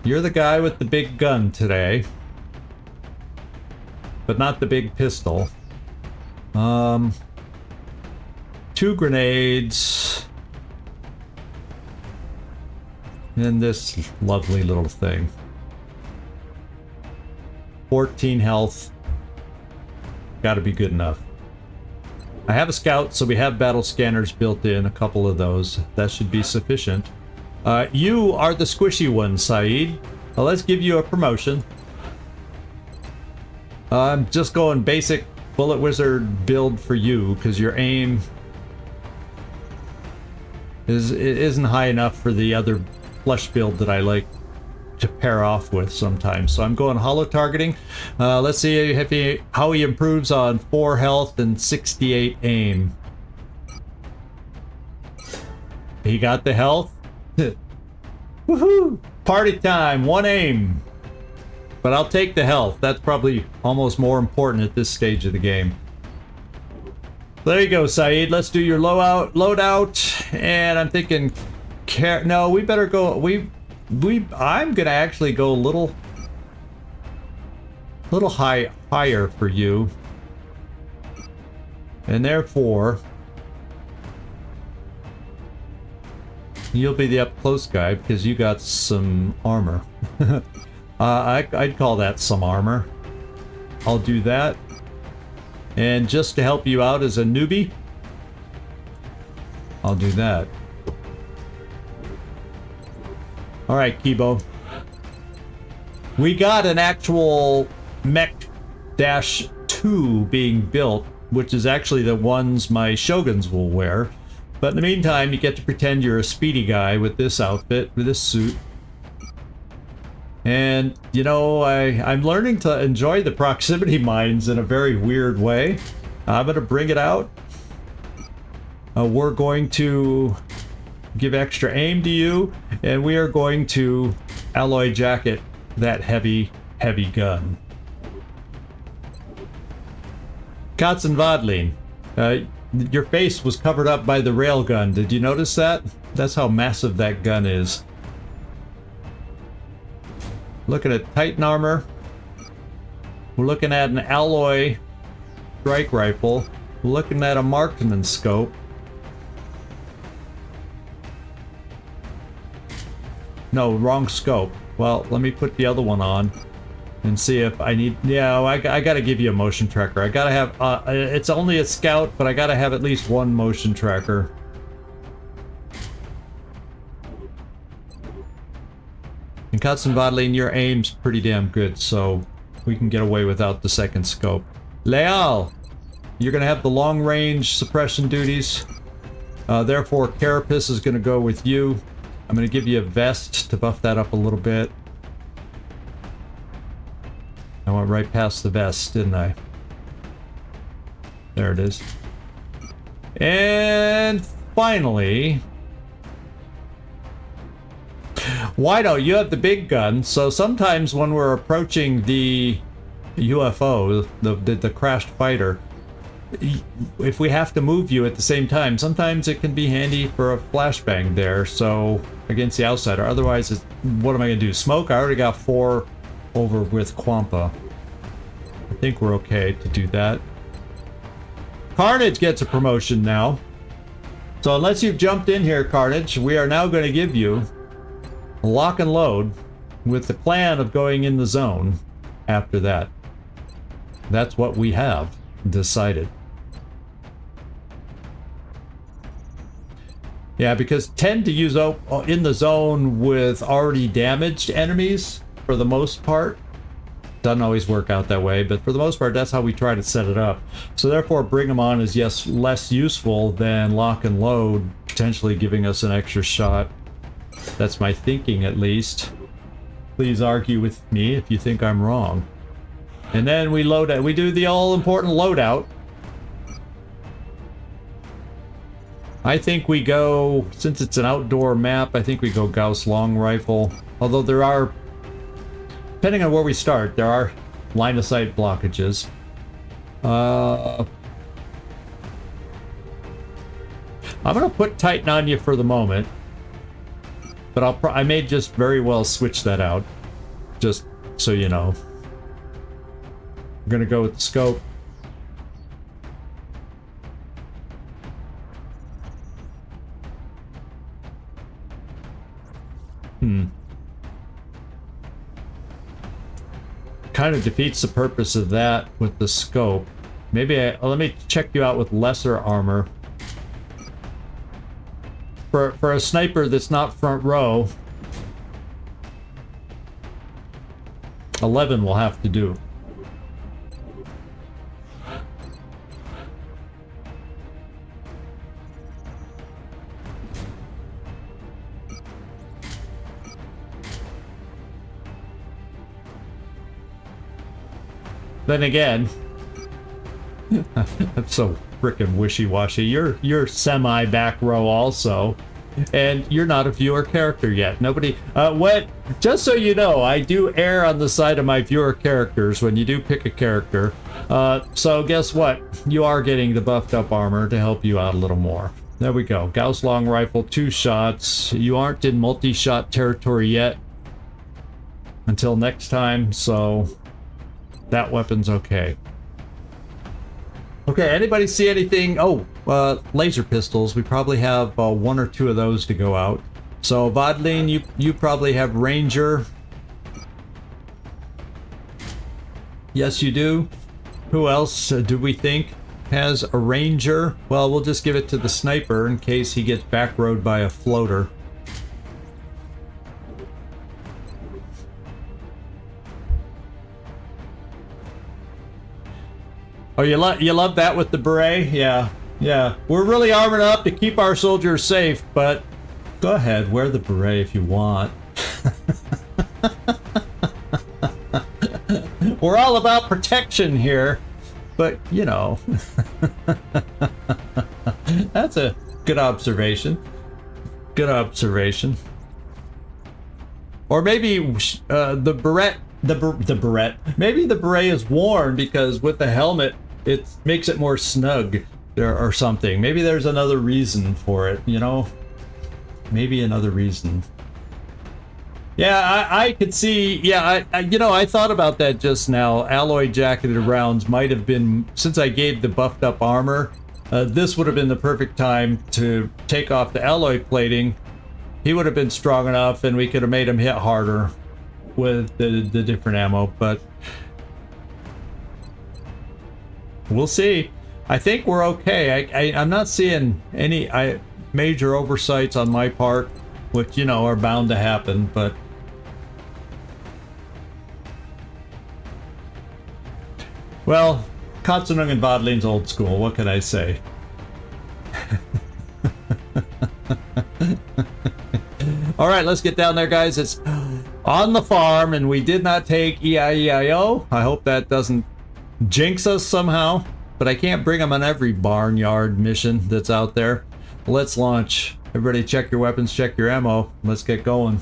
You're the guy with the big gun today. But not the big pistol. 2 grenades. And this lovely little thing. 14 health. Gotta be good enough. I have a scout, so we have battle scanners built in, a couple of those. That should be sufficient. You are the squishy one, Saeed. Well, let's give you a promotion. I'm just going basic bullet wizard build for you, because your aim isn't high enough for the other flesh build that I like to pair off with sometimes. So I'm going hollow targeting. Let's see if how he improves on 4 health and 68 aim. He got the health. Woohoo! Party time, 1 aim. But I'll take the health. That's probably almost more important at this stage of the game. There you go, Saeed. Let's do your loadout. And I'm thinking, no, we better go. I'm gonna actually go a little. a little higher for you. And therefore, you'll be the up-close guy because you got some armor. I'd call that some armor. I'll do that. And just to help you out as a newbie, I'll do that. Alright, Kibo. We got an actual Mech-2 being built, which is actually the ones my Shoguns will wear. But in the meantime, you get to pretend you're a speedy guy with this outfit, with this suit. And, you know, I'm learning to enjoy the proximity mines in a very weird way. I'm going to bring it out. We're going to give extra aim to you, and we are going to alloy jacket that heavy gun. Katzenwadling, your face was covered up by the railgun. Did you notice that? That's how massive that gun is. Looking at Titan armor. We're looking at an alloy strike rifle. We're looking at a marksman scope. No, wrong scope. Well, let me put the other one on and see if I need... Yeah, I gotta give you a motion tracker. I gotta have... it's only a scout, but I gotta have at least one motion tracker. And Katzenwadling, your aim's pretty damn good, so we can get away without the second scope. Leal! You're gonna have the long-range suppression duties. Therefore, Carapace is gonna go with you. I'm gonna give you a vest to buff that up a little bit. I went right past the vest, didn't I? There it is. And finally... Wido, you have the big gun, so sometimes when we're approaching the UFO, the crashed fighter, if we have to move you at the same time, sometimes it can be handy for a flashbang there, so against the outsider. Otherwise, what am I going to do? Smoke? I already got 4 over with Quampa. I think we're okay to do that. Carnage gets a promotion now. So unless you've jumped in here, Carnage, we are now going to give you a lock and load with the plan of going in the zone after that. That's what we have decided. Yeah, because tend to use in the zone with already damaged enemies for the most part. Doesn't always work out that way, but for the most part, that's how we try to set it up. So therefore, bring them on is, yes, less useful than lock and load, potentially giving us an extra shot. That's my thinking, at least. Please argue with me if you think I'm wrong. And then we load out. We do the all-important loadout. I think we go, since it's an outdoor map, I think we go Gauss long rifle. Although there are, depending on where we start, there are line of sight blockages. I'm gonna put Titan on you for the moment, but I may just very well switch that out, just so you know. I'm gonna go with the scope. Kind of defeats the purpose of that with the scope. Maybe let me check you out with lesser armor. For a sniper that's not front row, 11 will have to do. Then again, I'm so frickin' wishy-washy. You're semi back row also, and you're not a viewer character yet. Nobody. Just so you know, I do err on the side of my viewer characters when you do pick a character. So guess what? You are getting the buffed up armor to help you out a little more. There we go. Gauss long rifle, 2 shots. You aren't in multi-shot territory yet until next time, so That weapon's okay. Okay, anybody see anything? Oh, laser pistols. We probably have 1 or 2 of those to go out. So, Vodlin, you probably have Ranger. Yes, you do. Who else do we think has a Ranger? Well, we'll just give it to the sniper in case he gets back-rowed by a floater. Oh, you love that with the beret? Yeah, yeah. We're really arming up to keep our soldiers safe, but go ahead, wear the beret if you want. We're all about protection here, but you know. That's a good observation. Good observation. Or maybe the beret. The beret. Maybe the beret is worn because with the helmet it makes it more snug or something. Maybe there's another reason for it, you know? Maybe another reason. Yeah, I could see, yeah, you know, I thought about that just now. Alloy jacketed rounds might have been, since I gave the buffed up armor, this would have been the perfect time to take off the alloy plating. He would have been strong enough and we could have made him hit harder with the different ammo, but we'll see. I think we're okay. I'm not seeing any major oversights on my part, which, you know, are bound to happen, but well, Katsunung and Vodlin's old school, what can I say? All right, let's get down there, guys. It's on the farm, and we did not take EIEIO. I hope that doesn't jinx us somehow, but I can't bring them on every barnyard mission that's out there. Let's launch. Everybody check your weapons, check your ammo. Let's get going.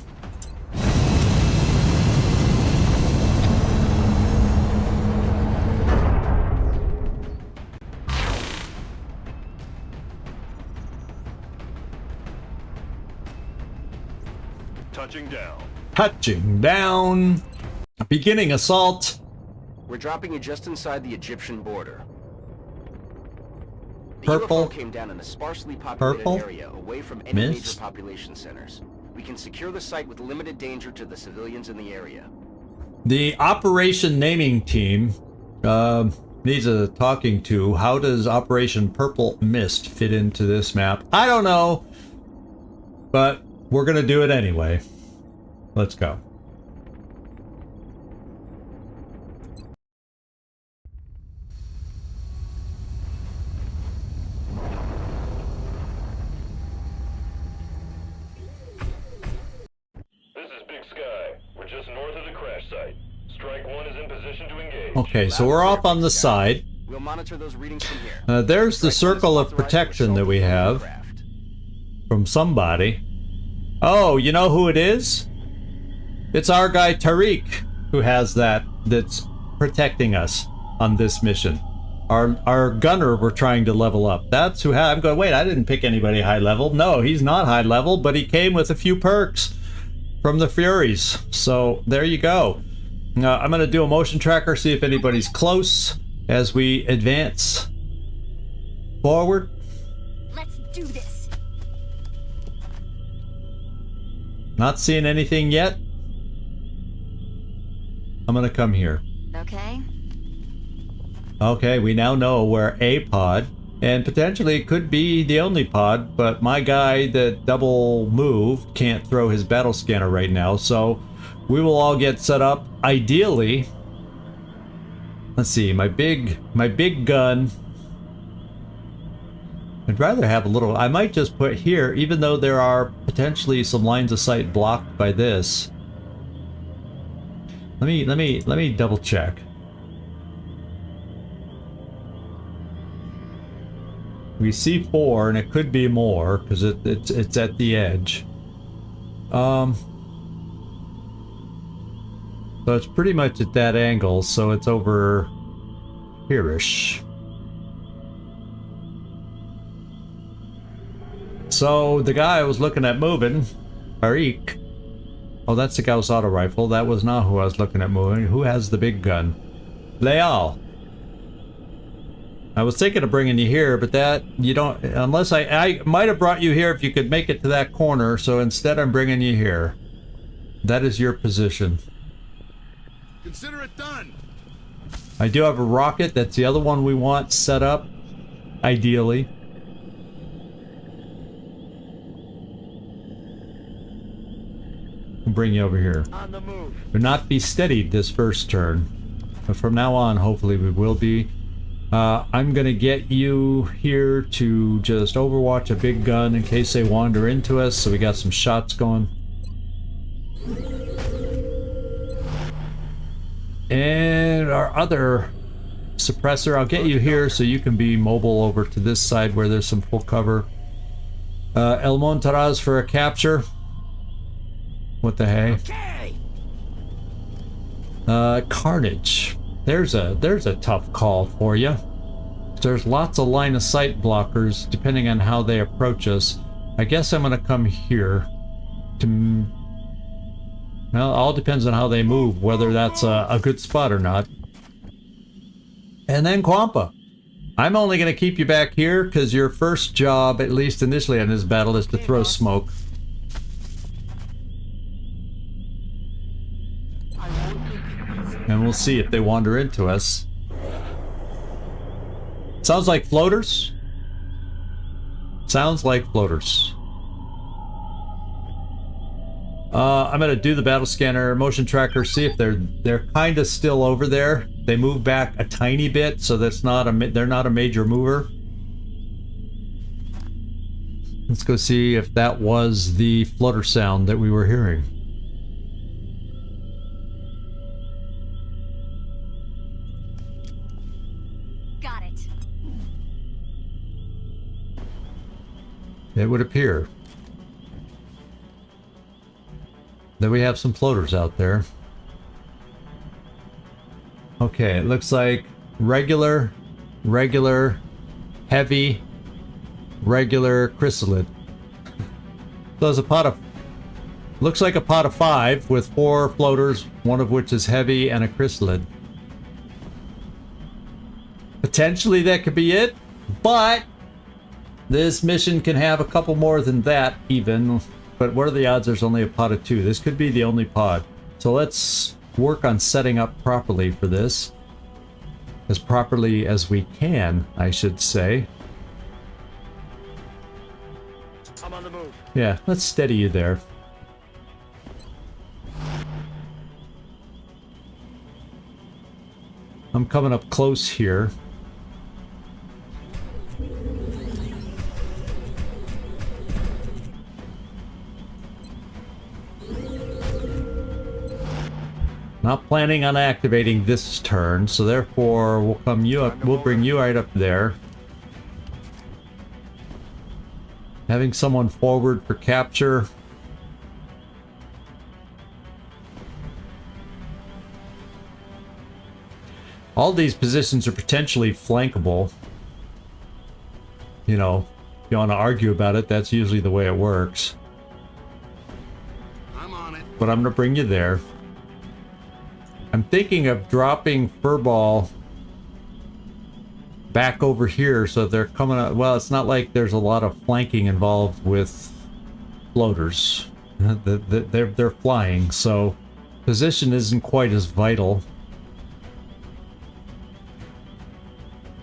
Touching down. Touching down. Beginning assault. We're dropping you just inside the Egyptian border. The Purple. UFO came down in a sparsely populated Purple. area away from any Miss. major population centers. We can secure the site with limited danger to the civilians in the area. The operation naming team needs a talking to. How does Operation Purple Mist fit into this map? I don't know, but we're gonna do it anyway. Let's go. This is Big Sky. We're just north of the crash site. Strike 1 is in position to engage. Okay, so we're off on the side. We'll monitor those readings from here. There's the Strike 1 is circle of authorized to protection that assault we the have aircraft. from somebody. Oh, you know who it is? It's our guy Tariq who has that's protecting us on this mission. Our gunner we're trying to level up. That's who I'm going, wait, I didn't pick anybody high level. No, he's not high level, but he came with a few perks from the Furies. So there you go. I'm going to do a motion tracker, see if anybody's close as we advance forward. Let's do this. Not seeing anything yet. I'm going to come here. Okay. Okay, we now know where a pod, and potentially it could be the only pod, but my guy that double moved can't throw his battle scanner right now, so we will all get set up. Ideally, let's see, my big gun. I'd rather have a little, I might just put here, even though there are potentially some lines of sight blocked by this. Let me double check. We see 4, and it could be more because it's at the edge. So it's pretty much at that angle. So it's over here-ish. So the guy I was looking at moving, Tariq. Oh, that's the Gauss auto rifle. That was not who I was looking at moving. Who has the big gun? Leal. I was thinking of bringing you here, but that, you don't, unless I might have brought you here if you could make it to that corner, so instead I'm bringing you here. That is your position. Consider it done. I do have a rocket, that's the other one we want set up, ideally. I'll bring you over here. On the move. Do not be steadied this first turn, but from now on, hopefully we will be. I'm gonna get you here to just overwatch a big gun in case they wander into us, so we got some shots going. And our other suppressor, I'll get you here so you can be mobile over to this side where there's some full cover. El Montaraz for a capture. What the hey? Carnage. There's a tough call for you. There's lots of line of sight blockers depending on how they approach us. I guess I'm gonna come here to, well, all depends on how they move, whether that's a good spot or not. And then Quampa. I'm only gonna keep you back here because your first job, at least initially on this battle, is to throw smoke. And we'll see if they wander into us. Sounds like floaters. Sounds like floaters. I'm gonna do the battle scanner motion tracker, see if they're kind of still over there. They move back a tiny bit, so that's not they're not a major mover. Let's go see if that was the flutter sound that we were hearing. It would appear that we have some floaters out there. Okay, it looks like regular, heavy, regular chrysalid. So there's a pot of, looks like a pot of 5 with 4 floaters, one of which is heavy and a chrysalid. Potentially that could be it, but this mission can have a couple more than that even, but what are the odds there's only a pod of 2? This could be the only pod. So let's work on setting up properly for this. As properly as we can, I should say. I'm on the move. Yeah, let's steady you there. I'm coming up close here. Not planning on activating this turn, so therefore we'll come you up. We'll bring you right up there. Having someone forward for capture. All these positions are potentially flankable. You know, if you want to argue about it, that's usually the way it works. I'm on it. But I'm going to bring you there. I'm thinking of dropping Furball back over here so they're coming out. Well, it's not like there's a lot of flanking involved with floaters. They're flying, so position isn't quite as vital.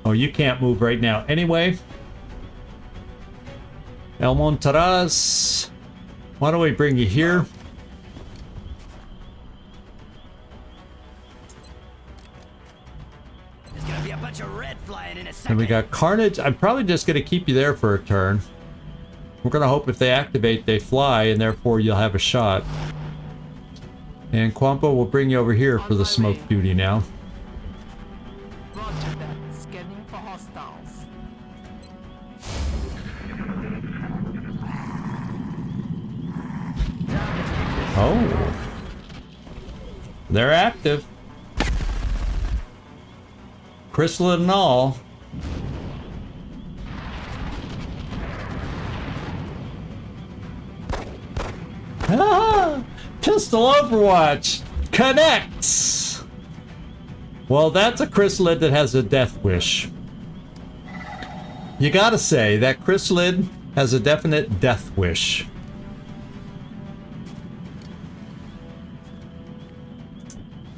Oh, you can't move right now anyway. El Montaraz, why don't we bring you here? And we got Carnage. I'm probably just going to keep you there for a turn. We're going to hope if they activate, they fly, and therefore you'll have a shot. And Quampa will bring you over here for the smoke duty now. Roger that. Scanning for hostiles. Oh. They're active. Chrysalid and all. Ah! Pistol Overwatch connects. Well, that's a chrysalid that has a death wish. You gotta say, that chrysalid has a definite death wish.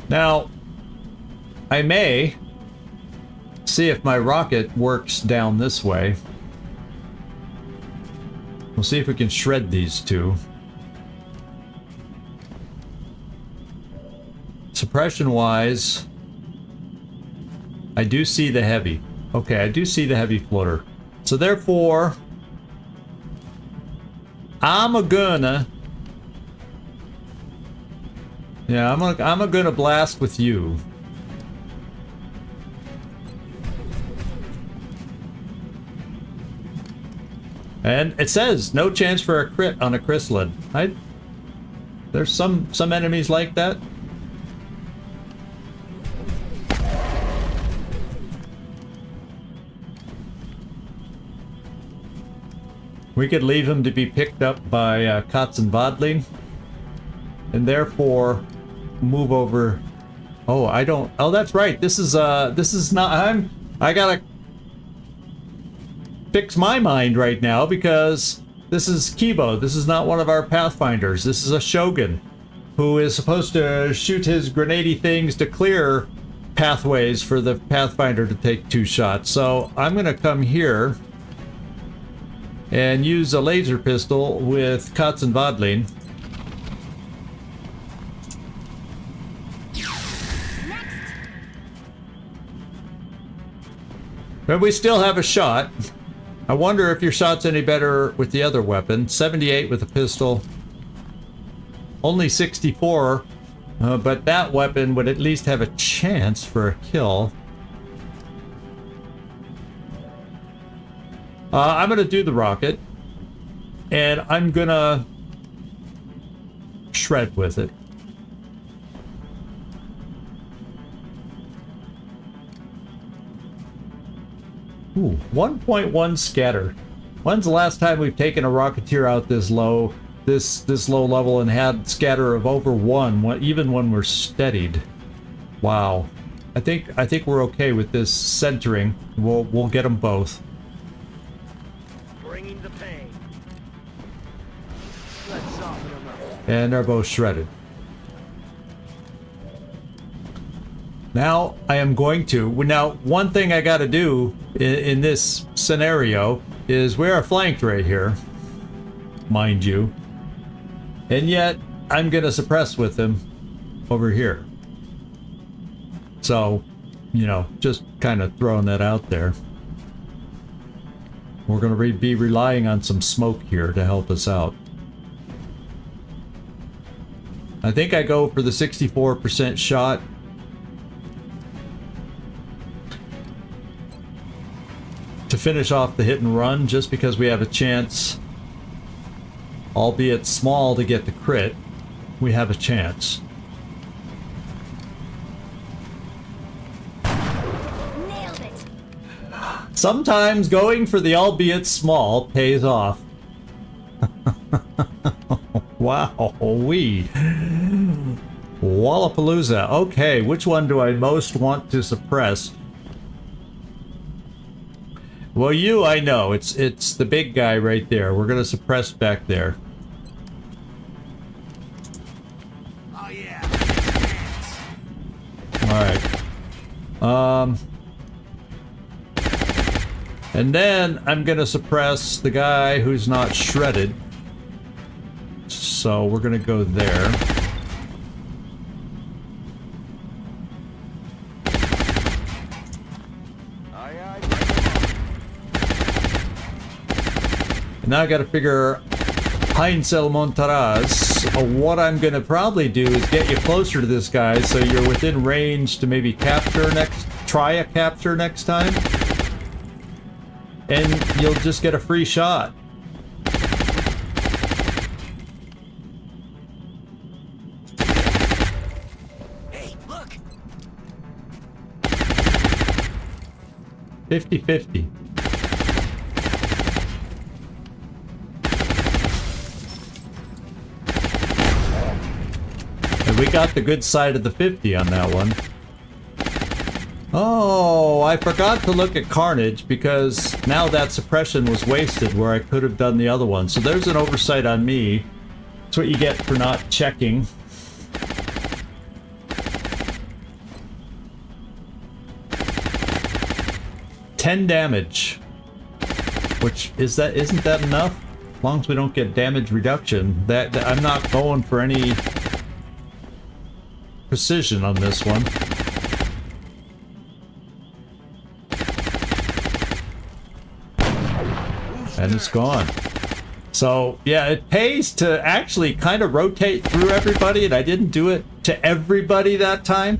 Now, I may see if my rocket works down this way. We'll see if we can shred these two. Suppression-wise, I do see the heavy. Okay, I do see the heavy floater. So therefore, I'm gonna blast with you. And it says no chance for a crit on a chrysalid. There's some enemies like that. We could leave him to be picked up by Kots and Vodling, and therefore move over. Oh, I don't. Oh, that's right. This is not. I gotta fix my mind right now because this is Kibo. This is not one of our Pathfinders. This is a Shogun who is supposed to shoot his grenadey things to clear pathways for the Pathfinder to take 2 shots. So I'm gonna come here and use a laser pistol with Kots and Vodling. But we still have a shot. I wonder if your shot's any better with the other weapon. 78 with a pistol. Only 64. But that weapon would at least have a chance for a kill. I'm gonna do the rocket, and I'm gonna shred with it. Ooh, 1.1 scatter. When's the last time we've taken a Rocketeer out this low level and had scatter of over 1, even when we're steadied? Wow. I think we're okay with this centering. We'll get them both. Bringing the pain. Let's soften them up. And they're both shredded. Now I am going to. Now, one thing I got to do in this scenario is we are flanked right here, mind you, and yet I'm gonna suppress with him over here. So, you know, just kind of throwing that out there. We're gonna be relying on some smoke here to help us out. I think I go for the 64% shot. To finish off the hit and run, just because we have a chance, albeit small, to get the crit. We have a chance. Nailed it. Sometimes going for the albeit small pays off. Wow, Wallapalooza. Okay, which one do I most want to suppress? Well, you, I know. It's the big guy right there. We're gonna suppress back there. Oh yeah. Alright. And then I'm gonna suppress the guy who's not shredded. So we're gonna go there. And now I gotta figure Heinzel Montaraz. What I'm gonna probably do is get you closer to this guy so you're within range to maybe try a capture next time. And you'll just get a free shot. Hey, look. 50-50. And we got the good side of the 50 on that one. Oh, I forgot to look at Carnage because now that suppression was wasted where I could have done the other one. So there's an oversight on me. That's what you get for not checking. $10 damage. Which isn't that enough? As long as we don't get damage reduction. That I'm not going for any precision on this one. And it's gone. So, yeah, it pays to actually kind of rotate through everybody, and I didn't do it to everybody that time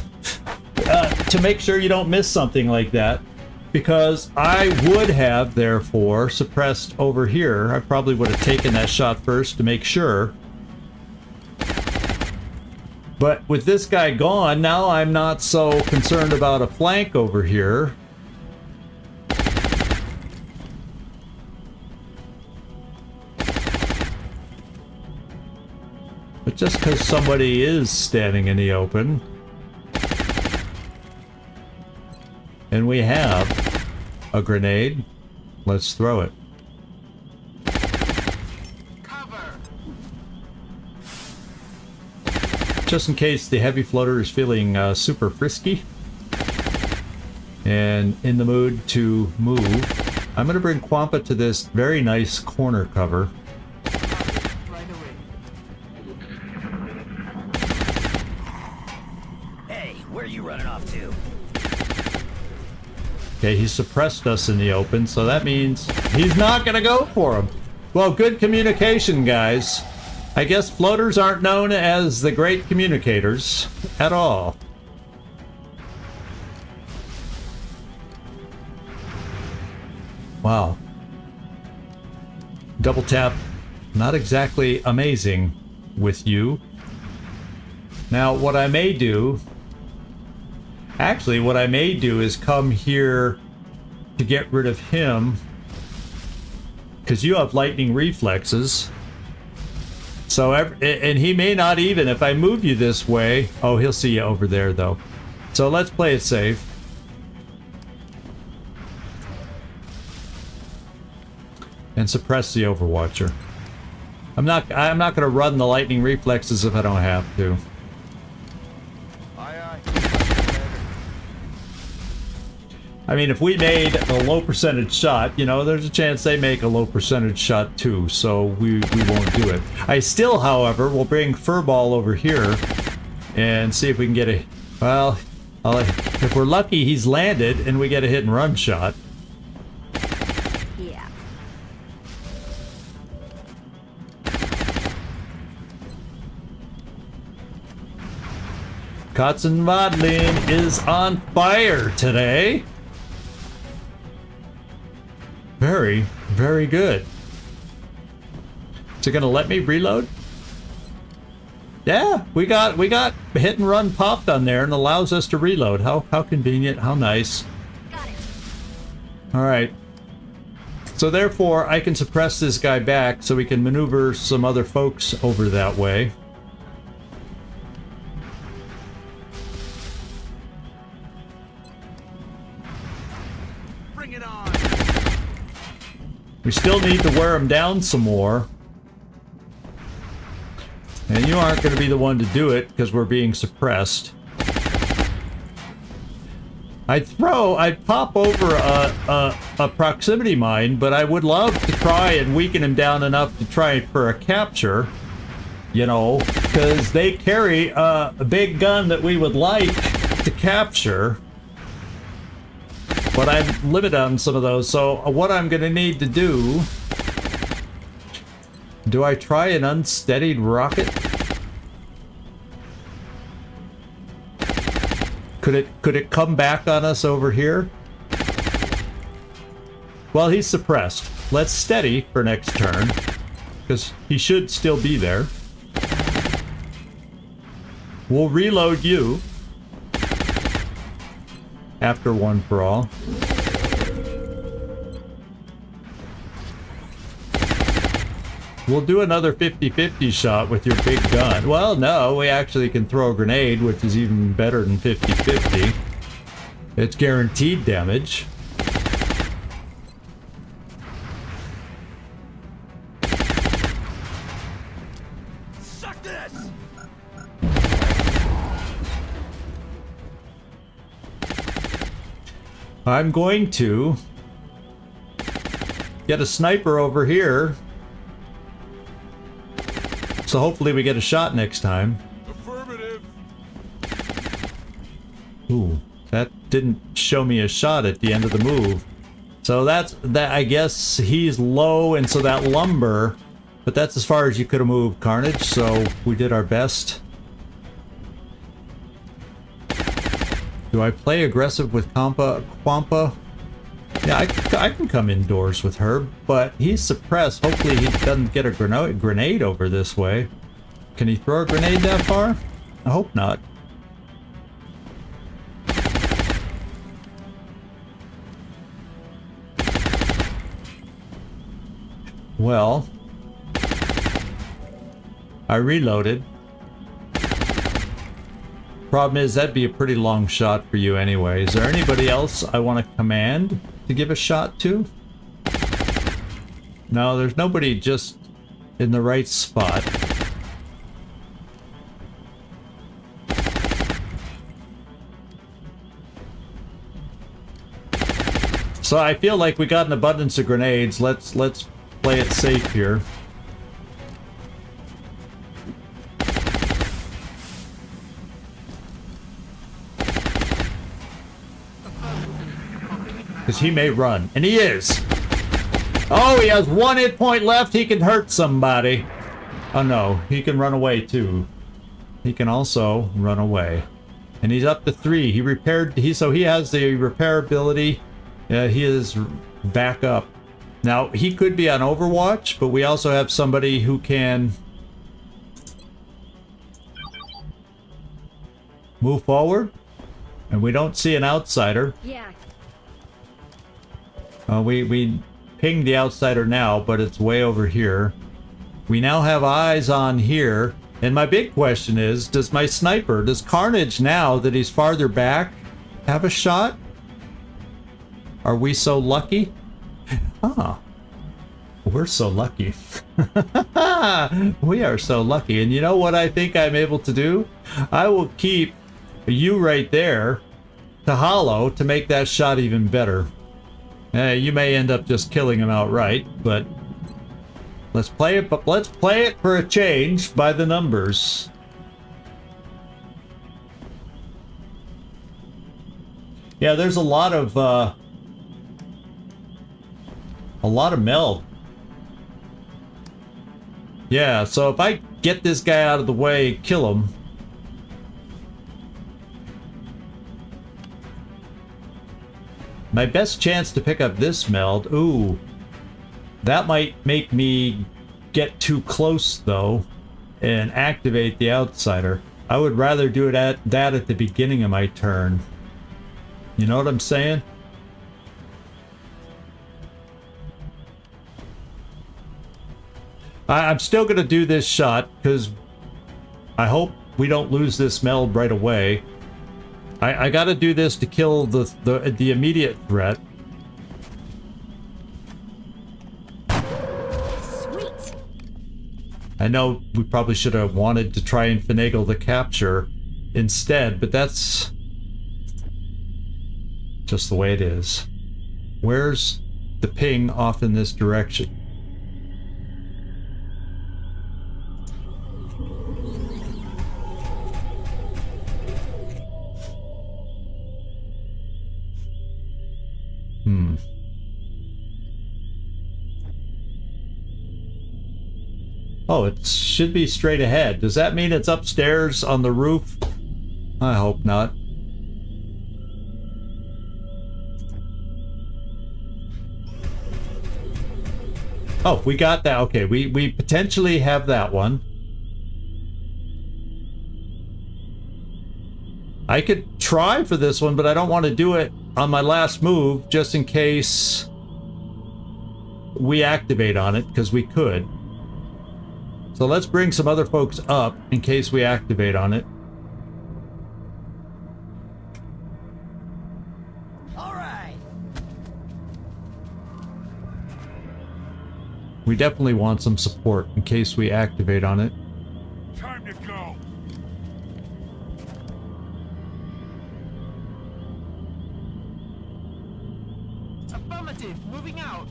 to make sure you don't miss something like that. Because I would have, therefore, suppressed over here. I probably would have taken that shot first to make sure. But with this guy gone, now I'm not so concerned about a flank over here. But just because somebody is standing in the open, and we have a grenade, let's throw it. Cover. Just in case the heavy floater is feeling super frisky and in the mood to move, I'm going to bring Quampa to this very nice corner cover. Right away. Hey, where are you running off to? Okay, he suppressed us in the open, so that means he's not going to go for him. Well, good communication, guys. I guess floaters aren't known as the great communicators at all. Wow. Double tap, not exactly amazing with you. Now, what I may do... Actually, what I may do is come here to get rid of him. Because you have lightning reflexes. So, and he may not even, if I move you this way... Oh, he'll see you over there, though. So let's play it safe. And suppress the Overwatcher. I'm not going to run the lightning reflexes if I don't have to. I mean, if we made a low percentage shot, you know, there's a chance they make a low percentage shot too, so we won't do it. I still, however, will bring Furball over here and see if we can get a... Well, if we're lucky, he's landed and we get a hit and run shot. Yeah. Katzenwadlin is on fire today. Very, very good. Is it gonna let me reload? Yeah, we got hit and run popped on there and allows us to reload. How convenient, how nice. Got it. All right. So therefore, I can suppress this guy back so we can maneuver some other folks over that way. Bring it on. We still need to wear him down some more. And you aren't going to be the one to do it because we're being suppressed. I'd pop over a proximity mine, but I would love to try and weaken him down enough to try for a capture. You know, because they carry a big gun that we would like to capture. But I'm limited on some of those, so what I'm going to need to do... Do I try an unsteadied rocket? Could it come back on us over here? Well, he's suppressed. Let's steady for next turn, because he should still be there. We'll reload you. After one for all. We'll do another 50-50 shot with your big gun. Well, no, we actually can throw a grenade, which is even better than 50-50. It's guaranteed damage. Suck this! I'm going to get a sniper over here. So hopefully we get a shot next time. Affirmative. Ooh, that didn't show me a shot at the end of the move. So that's that. I guess he's low, and so that lumber. But that's as far as you could have moved, Carnage. So we did our best. Do I play aggressive with Quampa? Yeah, I can come indoors with her, but he's suppressed. Hopefully he doesn't get a grenade over this way. Can he throw a grenade that far? I hope not. Well, I reloaded. Problem is, that'd be a pretty long shot for you anyway. Is there anybody else I want to command to give a shot to? No, there's nobody just in the right spot. So I feel like we got an abundance of grenades. Let's play it safe here. Because he may run. And he is! Oh, he has 1 hit point left. He can hurt somebody. Oh no, he can run away too. He can also run away. And he's up to 3. He repaired... So he has the repair ability. He is back up. Now, he could be on Overwatch, but we also have somebody who can... move forward. And we don't see an outsider. Yeah. We pinged the outsider now, but it's way over here. We now have eyes on here. And my big question is, does my sniper, does Carnage now that he's farther back, have a shot? Are we so lucky? Ah, we're so lucky. We are so lucky. And you know what I think I'm able to do? I will keep you right there to hollow to make that shot even better. You may end up just killing him outright, but let's play it. But let's play it for a change by the numbers. Yeah, there's a lot of meld. Yeah, so if I get this guy out of the way, kill him. My best chance to pick up this meld, ooh, that might make me get too close though and activate the outsider. I would rather do it at the beginning of my turn. You know what I'm saying? I'm still gonna do this shot because I hope we don't lose this meld right away. I gotta do this to kill the immediate threat. Sweet. I know we probably should have wanted to try and finagle the capture instead, but that's just the way it is. Where's the ping off in this direction? Oh, it should be straight ahead. Does that mean it's upstairs on the roof? I hope not. Oh, we got that. Okay, we potentially have that one. I could try for this one, but I don't want to do it on my last move just in case we activate on it, because we could. So let's bring some other folks up in case we activate on it. We definitely want some support in case we activate on it. Time to go. Affirmative. Moving out.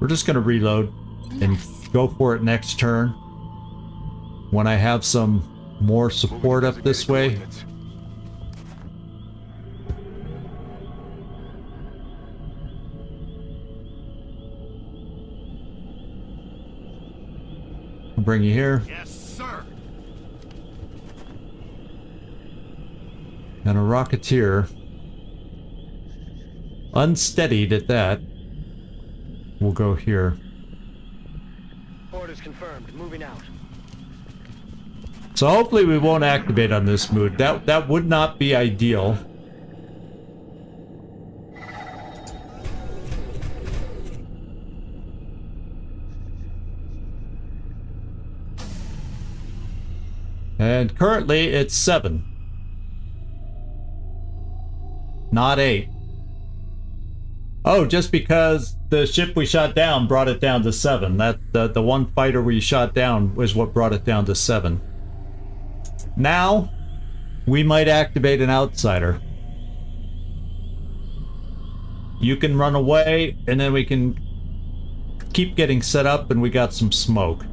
We're just gonna reload and go for it next turn. When I have some more support up this way. I'll bring you here. Yes, sir. And a Rocketeer. Unsteadied at that. We'll go here. Orders confirmed. Moving out. So hopefully we won't activate on this mood. That would not be ideal. And currently it's 7. Not 8. Oh, just because the ship we shot down brought it down to 7. That the one fighter we shot down was what brought it down to 7. Now, we might activate an outsider. You can run away, and then we can keep getting set up, and we got some smoke.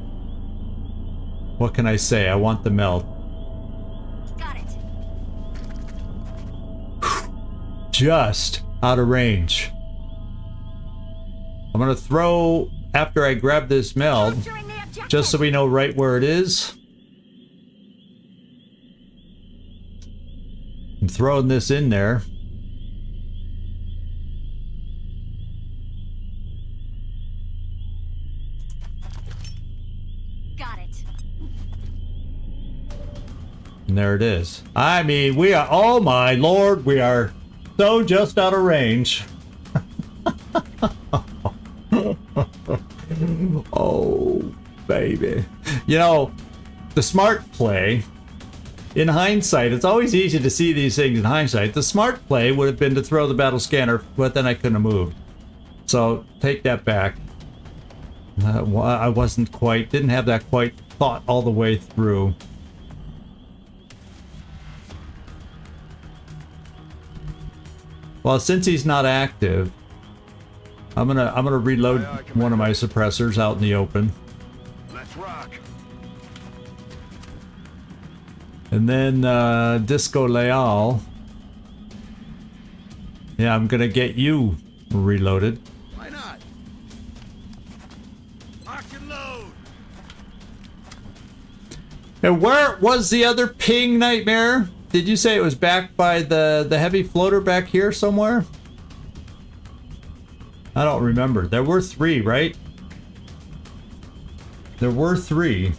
What can I say? I want the meld. Got it. Just out of range. I'm gonna throw, after I grab this meld, Capturing the objective. just so we know right where it is. I'm throwing this in there. Got it. And there it is. I mean, we are, oh my lord, we are so just out of range. Oh, baby. You know, the smart play, in hindsight, it's always easy to see these things in hindsight. The smart play would have been to throw the battle scanner, but then I couldn't have moved. So, take that back. I wasn't quite, didn't have that quite thought all the way through. Well, since he's not active, I'm gonna reload one of my suppressors out in the open. Let's rock. And then Disco Leal. Yeah, I'm gonna get you reloaded. Why not? Lock and load. And where was the other ping, Nightmare? Did you say it was back by the heavy floater back here somewhere? I don't remember. There were 3, right? There were 3.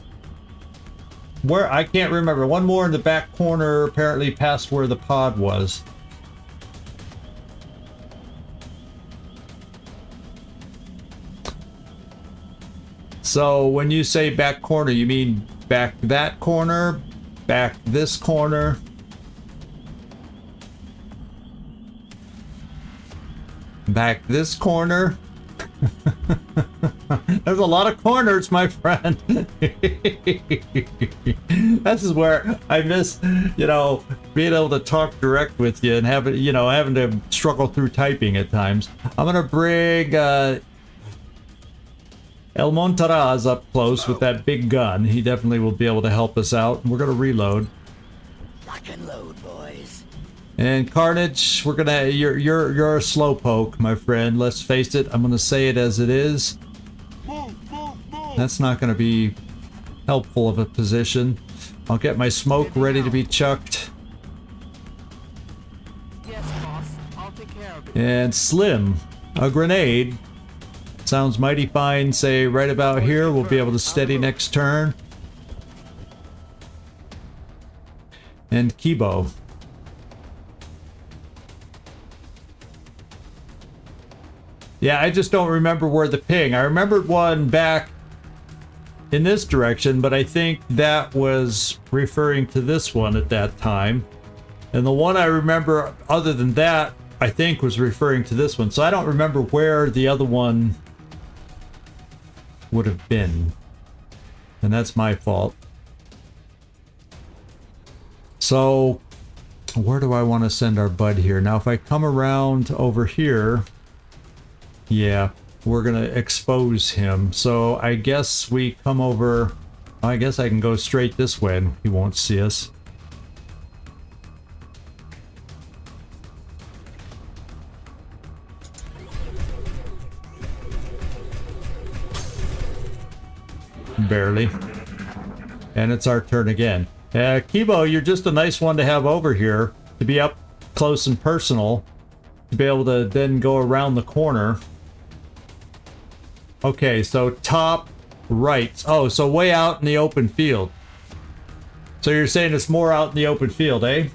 Where? I can't remember. One more in the back corner, apparently past where the pod was. So when you say back corner, you mean back that corner? Back this corner? Back this corner? There's a lot of corners, my friend. This is where I miss, you know, being able to talk direct with you and having, you know, having to struggle through typing at times. I'm gonna bring El Montaraz up close with that big gun. He definitely will be able to help us out. We're gonna reload. Lock and load, boys. And Carnage, we're gonna, you're a slowpoke, my friend. Let's face it. I'm gonna say it as it is. That's not gonna be helpful of a position. I'll get my smoke ready to be chucked. Yes, boss. I'll take care of it. And Slim, a grenade. Sounds mighty fine. Say right about here. We'll be able to steady next turn. And Kibo. Yeah, I just don't remember where the ping. I remembered one back in this direction, but I think that was referring to this one at that time. And the one I remember other than that, I think was referring to this one. So I don't remember where the other one would have been. And that's my fault. So, where do I want to send our bud here? Now, if I come around over here, yeah, we're going to expose him. So, I guess we come over... I guess I can go straight this way and he won't see us. Barely. And it's our turn again. Kibo, you're just a nice one to have over here. To be up close and personal. To be able to then go around the corner. Okay, so top right. Oh, so way out in the open field. So you're saying it's more out in the open field, eh?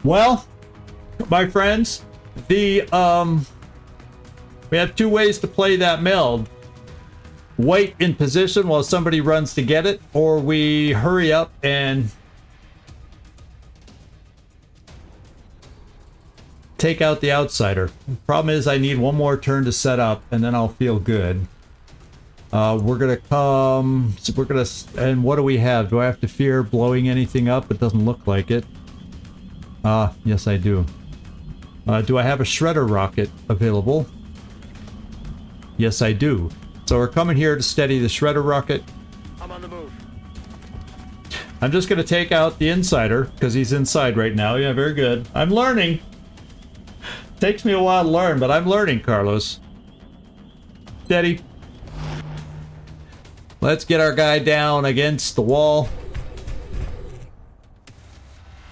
Well, my friends, we have two ways to play that meld. Wait in position while somebody runs to get it, or we hurry up and take out the outsider. Problem is I need one more turn to set up and then I'll feel good. We're gonna come, and what do we have? Do I have to fear blowing anything up? It doesn't look like it. Yes I do. Do I have a shredder rocket available? Yes I do. So we're coming here to steady the shredder rocket. I'm on the move. I'm just going to take out the insider, because he's inside right now. Yeah, very good. I'm learning. Takes me a while to learn, but I'm learning, Carlos. Steady. Let's get our guy down against the wall.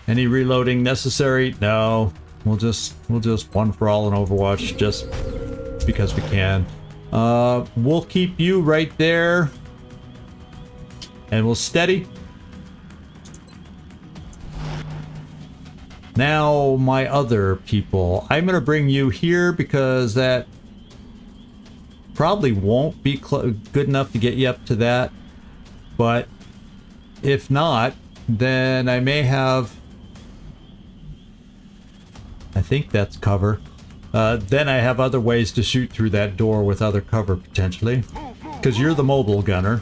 Any reloading necessary? No. We'll just one for all in Overwatch, just because we can. We'll keep you right there. And we'll steady. Now, my other people. I'm going to bring you here because that probably won't be good enough to get you up to that. But if not, then I may have... I think that's cover. Then I have other ways to shoot through that door with other cover, potentially. Because you're the mobile gunner.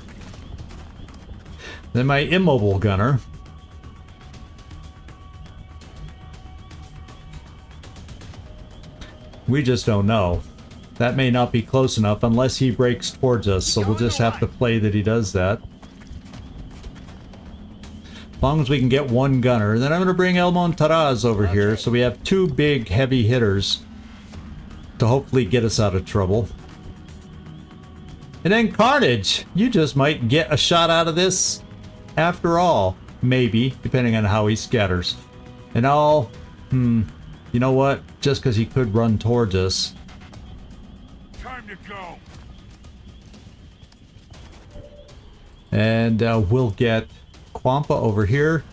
Then my immobile gunner. We just don't know. That may not be close enough unless he breaks towards us, so we'll just have to play that he does that. As long as we can get one gunner. Then I'm going to bring El Montaraz over here, so we have two big heavy hitters to hopefully get us out of trouble. And then Carnage, you just might get a shot out of this after all. Maybe, depending on how he scatters. And I'll... you know what? Just because he could run towards us. Time to go. And we'll get Quampa over here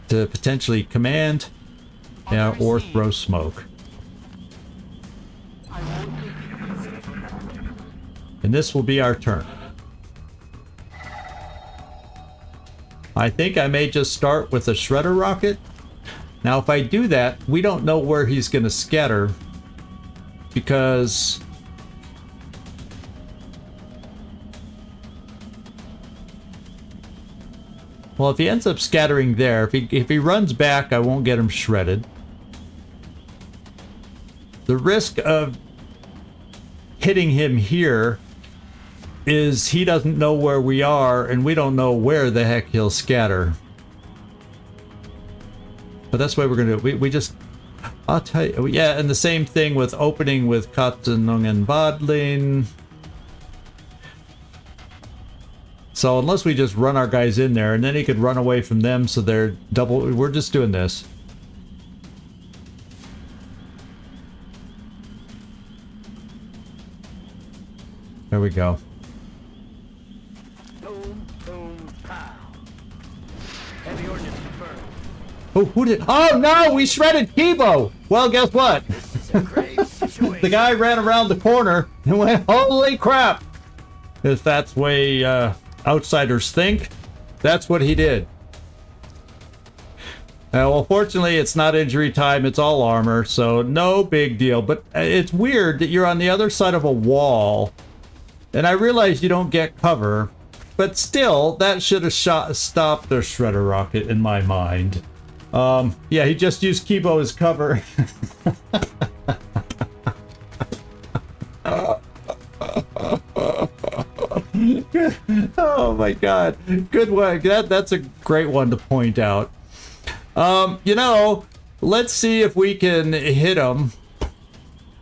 to potentially command or throw smoke. And this will be our turn. I think I may just start with a shredder rocket. Now if I do that, we don't know where he's going to scatter because well, if he ends up scattering there, if he runs back, I won't get him shredded. The risk of hitting him here is he doesn't know where we are, and we don't know where the heck he'll scatter. But that's what we're gonna do. We just... I'll tell you... Yeah, and the same thing with opening with Katzenung and Badlin. So unless we just run our guys in there, and then he could run away from them, so they're double... We're just doing this. There we go. Boom, boom, pow. Heavy ordnance confirmed. Oh, who did... Oh, no! We shredded Kibo! Well, guess what? This is a grave situation. The guy ran around the corner and went, holy crap! If that's the way outsiders think, that's what he did. Well, fortunately, it's not injury time, it's all armor, so no big deal. But it's weird that you're on the other side of a wall And I realize you don't get cover, but still, that should have stopped their shredder rocket in my mind. Yeah, he just used Kibo as cover. Oh my god. Good work. That's a great one to point out. You know, let's see if we can hit him.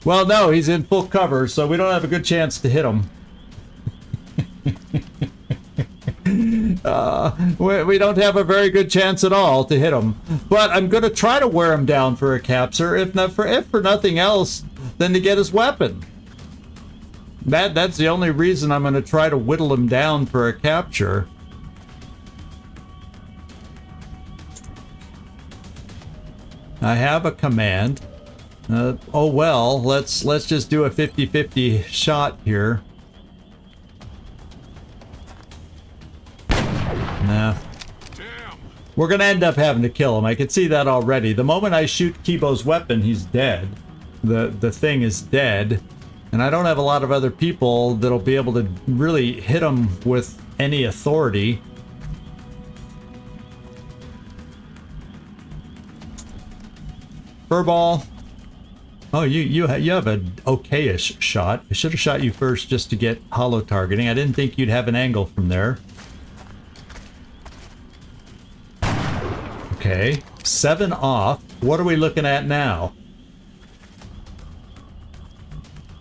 Well, no, he's in full cover, so we don't have a good chance to hit him. We don't have a very good chance at all to hit him. But I'm going to try to wear him down for a capture, if for nothing else, than to get his weapon. That's the only reason I'm going to try to whittle him down for a capture. I have a command. Oh well, let's just do a 50-50 shot here. Nah. We're gonna end up having to kill him. I can see that already. The moment I shoot Kibo's weapon, he's dead. The thing is dead. And I don't have a lot of other people that'll be able to really hit him with any authority. Furball. Oh, you have an okay-ish shot. I should have shot you first just to get hollow targeting. I didn't think you'd have an angle from there. Okay, 7 off. What are we looking at now?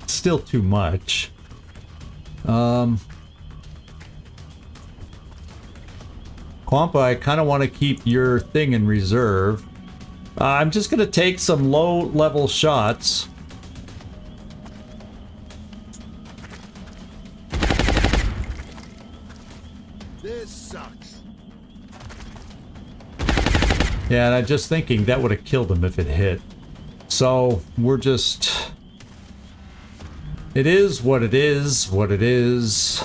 Still too much. Quampa, I kind of want to keep your thing in reserve. I'm just going to take some low-level shots. This sucks. Yeah, and I'm just thinking that would have killed him if it hit. So, we're just... It is what it is, what it is.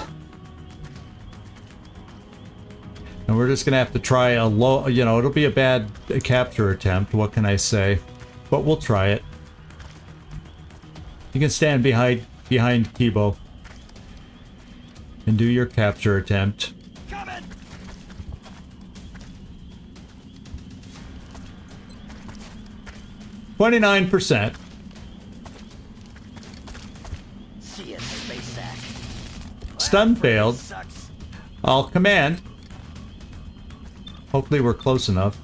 And we're just gonna have to try a low, you know, it'll be a bad capture attempt, what can I say? But we'll try it. You can stand behind Kibo and do your capture attempt. 29%. See ya, space sack. Stun failed. Sucks. I'll command. Hopefully we're close enough.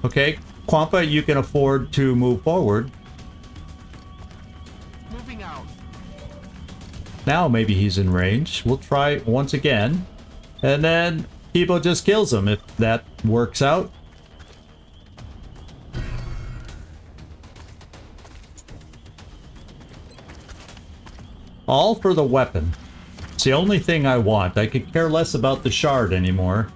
Okay, Quampa, you can afford to move forward. Moving out. Now maybe he's in range. We'll try once again. And then Kibo just kills him if that works out. All for the weapon. It's the only thing I want. I could care less about the shard anymore.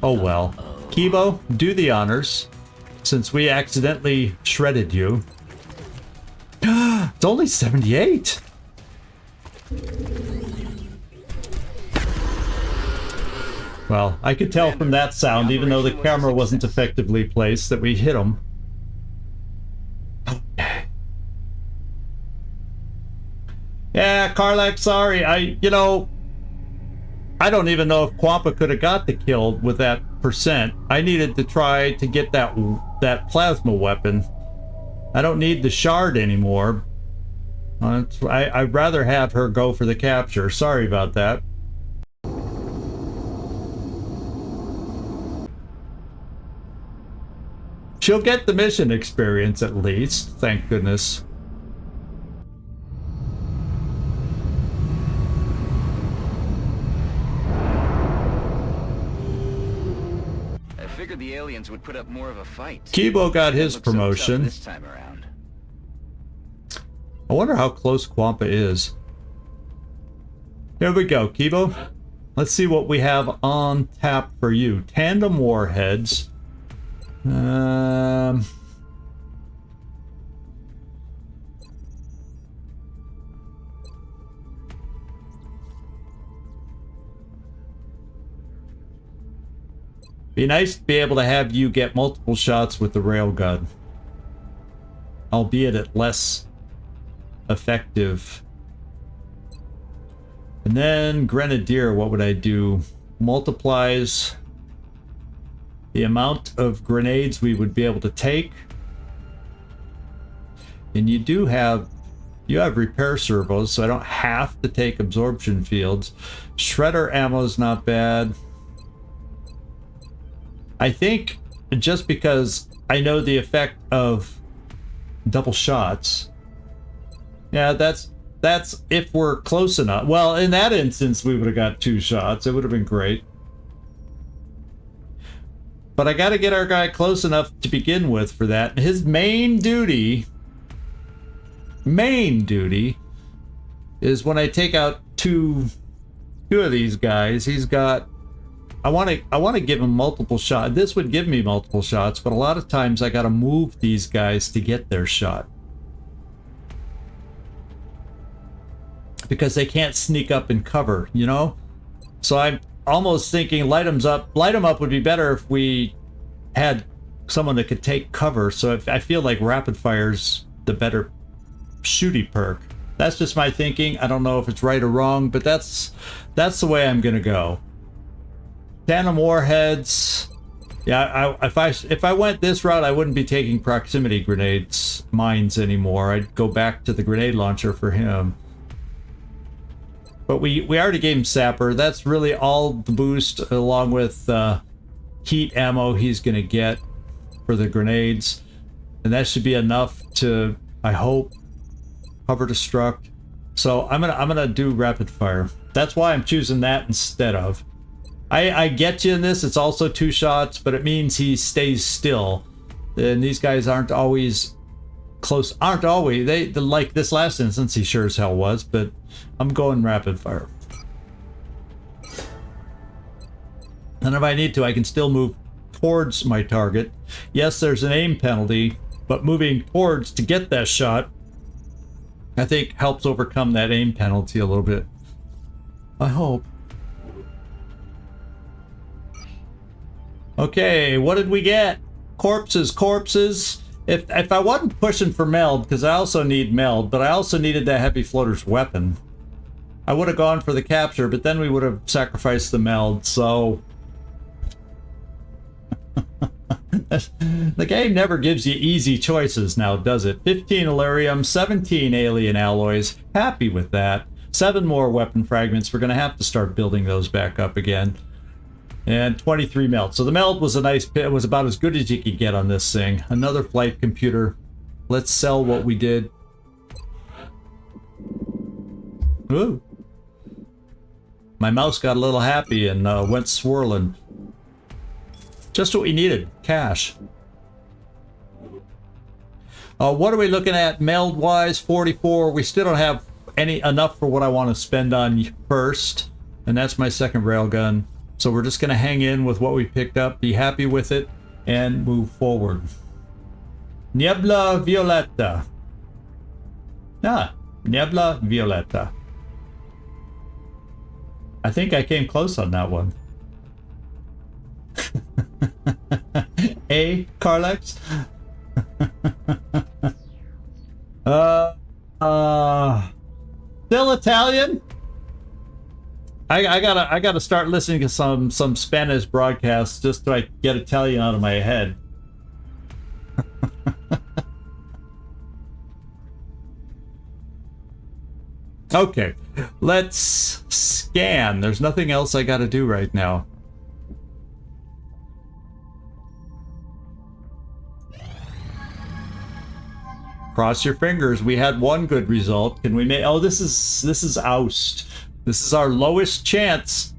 Oh well. Kibo, do the honors, since we accidentally shredded you. It's only 78! Well, I could tell from that sound, even though the camera wasn't effectively placed, that we hit him. Yeah, Karlak, sorry. I don't even know if Quampa could have got the kill with that percent. I needed to try to get that plasma weapon. I don't need the shard anymore. I'd rather have her go for the capture. Sorry about that. She'll get the mission experience at least, thank goodness. I figured the aliens would put up more of a fight. Kibo got his Looks so tough promotion. this time around. I wonder how close Quampa is. Here we go, Kibo. Let's see what we have on tap for you. Tandem warheads. Be nice to be able to have you get multiple shots with the railgun. albeit at less effective. And then Grenadier, what would I do? Multiplies the amount of grenades we would be able to take. And you have repair servos, so I don't have to take absorption fields. Shredder ammo is not bad. I think just because I know the effect of double shots. Yeah, that's if we're close enough. Well, in that instance, we would have got 2 shots. It would have been great. But I got to get our guy close enough to begin with for that. His main duty is when I take out two of these guys. He's got. I want to give him multiple shots. This would give me multiple shots, but a lot of times I got to move these guys to get their shot because they can't sneak up and cover, you know. So I'm almost thinking light them up would be better if we had someone that could take cover. So if I feel like rapid fire's the better shooty perk. That's just my thinking. I don't know if it's right or wrong, but that's the way I'm gonna go. Tandem warheads. Yeah, if I went this route, I wouldn't be taking proximity grenades, mines anymore. I'd go back to the grenade launcher for him. But we already gave him Sapper. That's really all the boost, along with heat ammo he's gonna get for the grenades, and that should be enough to, I hope, cover destruct. So I'm gonna do rapid fire. That's why I'm choosing that instead of. I get you in this. It's also 2 shots, but it means he stays still, and these guys aren't always close. They like this last instance he sure as hell was, but I'm going rapid fire. And if I need to, I can still move towards my target. Yes, there's an aim penalty, but moving towards to get that shot, I think, helps overcome that aim penalty a little bit. I hope. Okay, what did we get? Corpses. If I wasn't pushing for meld, because I also need meld, but I also needed that heavy floater's weapon, I would have gone for the capture, but then we would have sacrificed the meld, so... The game never gives you easy choices now, does it? 15 Elerium, 17 alien alloys. Happy with that. 7 more weapon fragments. We're going to have to start building those back up again. And 23 meld. So the meld was a nice pit. It was about as good as you could get on this thing. Another flight computer. Let's sell what we did. Ooh. My mouse got a little happy and went swirling. Just what we needed. Cash. What are we looking at meld wise? 44. We still don't have enough for what I want to spend on first. And that's my second railgun. So we're just going to hang in with what we picked up, be happy with it, and move forward. Niebla Violeta. Niebla Violeta. I think I came close on that one. Hey, Carlex? Still Italian? I gotta start listening to some Spanish broadcasts just so I get Italian out of my head. Okay, let's scan. There's nothing else I gotta do right now. Cross your fingers. We had one good result. Can we make? Oh, this is oust. This is our lowest chance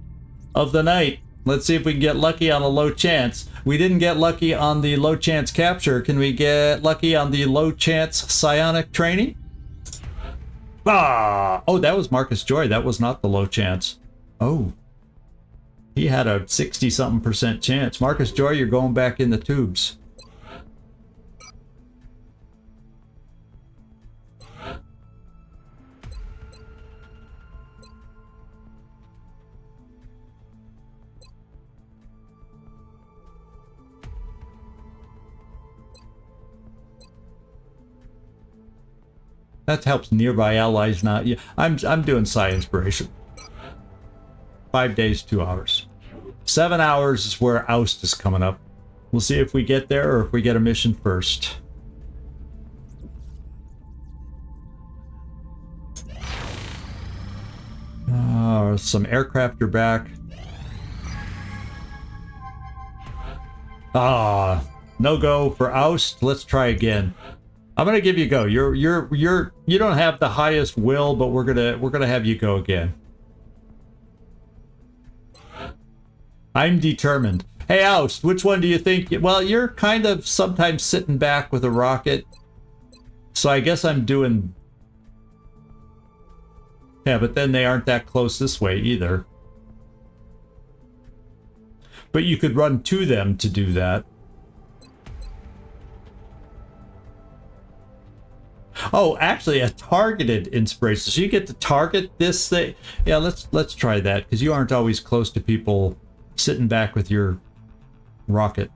of the night. Let's see if we can get lucky on a low chance. We didn't get lucky on the low chance capture. Can we get lucky on the low chance psionic training? Oh, that was Marcus Joy. That was not the low chance. Oh. He had a 60-something% chance. Marcus Joy, you're going back in the tubes. That helps nearby allies not... Yeah, I'm doing Psi Inspiration. 5 days, 2 hours. 7 hours is where Oust is coming up. We'll see if we get there or if we get a mission first. Some aircraft are back. No go for Oust. Let's try again. I'm gonna give you a go. You don't have the highest will, but we're gonna have you go again. I'm determined. Hey Oust, which one do you think? Well, you're kind of sometimes sitting back with a rocket, so I guess I'm doing. Yeah, but then they aren't that close this way either. But you could run to them to do that. Oh, actually, a targeted inspiration. So you get to target this thing. Yeah, let's try that, because you aren't always close to people sitting back with your rocket.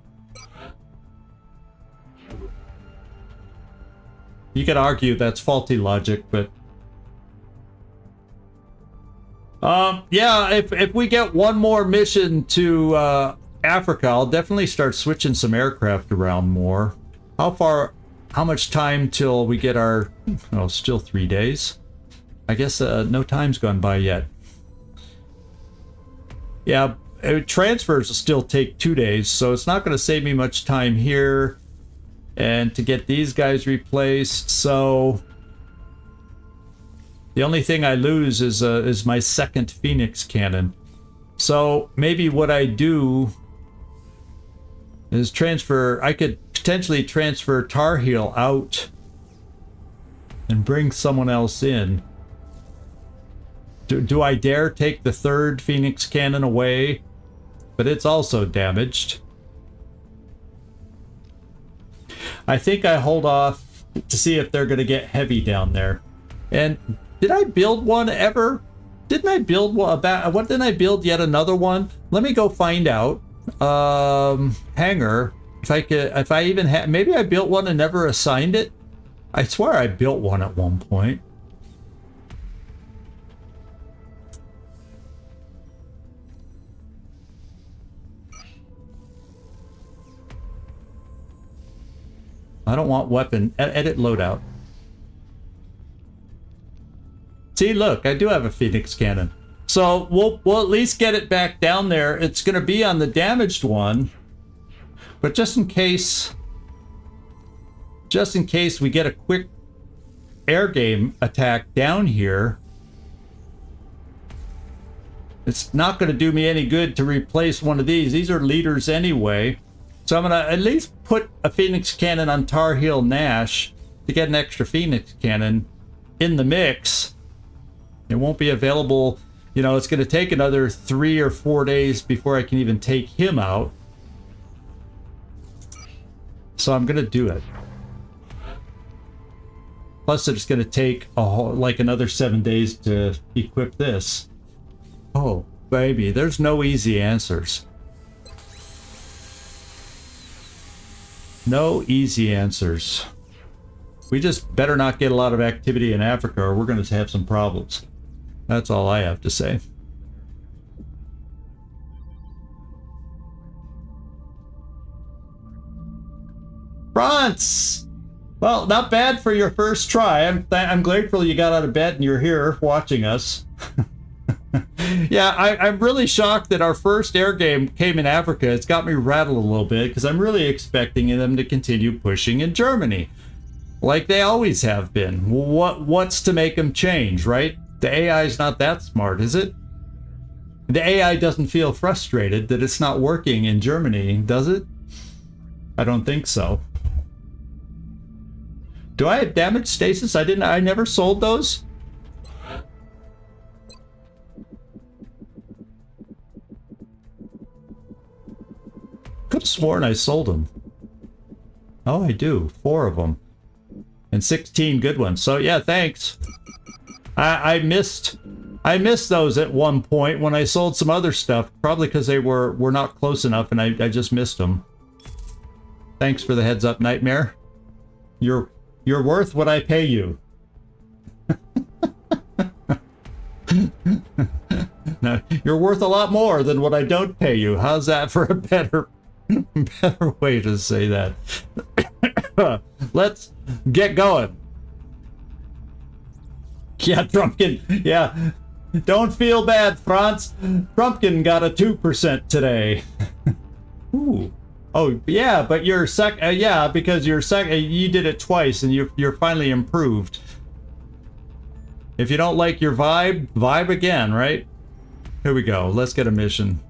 You could argue that's faulty logic, but yeah, if we get one more mission to Africa, I'll definitely start switching some aircraft around more. How much time till we get our... Oh, still 3 days. I guess no time's gone by yet. Yeah, transfers will still take 2 days, so it's not going to save me much time here. And to get these guys replaced, so... The only thing I lose is my second Phoenix cannon. So maybe what I do is transfer... I could potentially transfer Tar Heel out and bring someone else in. Do I dare take the third Phoenix cannon away? But it's also damaged. I think I hold off to see if they're going to get heavy down there. And did I build one ever? Didn't I build one? What didn't I build? Yet another one? Let me go find out. Hangar. If I even had, maybe I built one and never assigned it. I swear I built one at one point. I don't want weapon. Edit loadout. See, look, I do have a Phoenix cannon. So we'll at least get it back down there. It's going to be on the damaged one. But just in case we get a quick air game attack down here, it's not going to do me any good to replace one of these. These are leaders anyway. So I'm going to at least put a Phoenix cannon on Tar Heel Nash to get an extra Phoenix cannon in the mix. It won't be available. You know, it's going to take another 3 or 4 days before I can even take him out. So I'm going to do it. Plus, it's going to take like another 7 days to equip this. Oh, baby, there's no easy answers. No easy answers. We just better not get a lot of activity in Africa or we're going to have some problems. That's all I have to say. France! Well, not bad for your first try. I'm grateful you got out of bed and you're here watching us. Yeah, I'm really shocked that our first air game came in Africa. It's got me rattled a little bit because I'm really expecting them to continue pushing in Germany, like they always have been. What's to make them change, right? The AI is not that smart, is it? The AI doesn't feel frustrated that it's not working in Germany, does it? I don't think so. Do I have damaged stasis? I never sold those. Could have sworn I sold them. Oh, I do. 4 of them. And 16 good ones. So yeah, thanks. I missed those at one point when I sold some other stuff, probably because they were not close enough and I just missed them. Thanks for the heads up, Nightmare. You're worth what I pay you. You're worth a lot more than what I don't pay you. How's that for a better way to say that? Let's get going. Yeah, Trumpkin. Yeah. Don't feel bad, Franz. Trumpkin got a 2% today. Ooh. Oh, yeah, but you're yeah, because you're you did it twice and you're finally improved. If you don't like your vibe again, right? Here we go. Let's get a mission.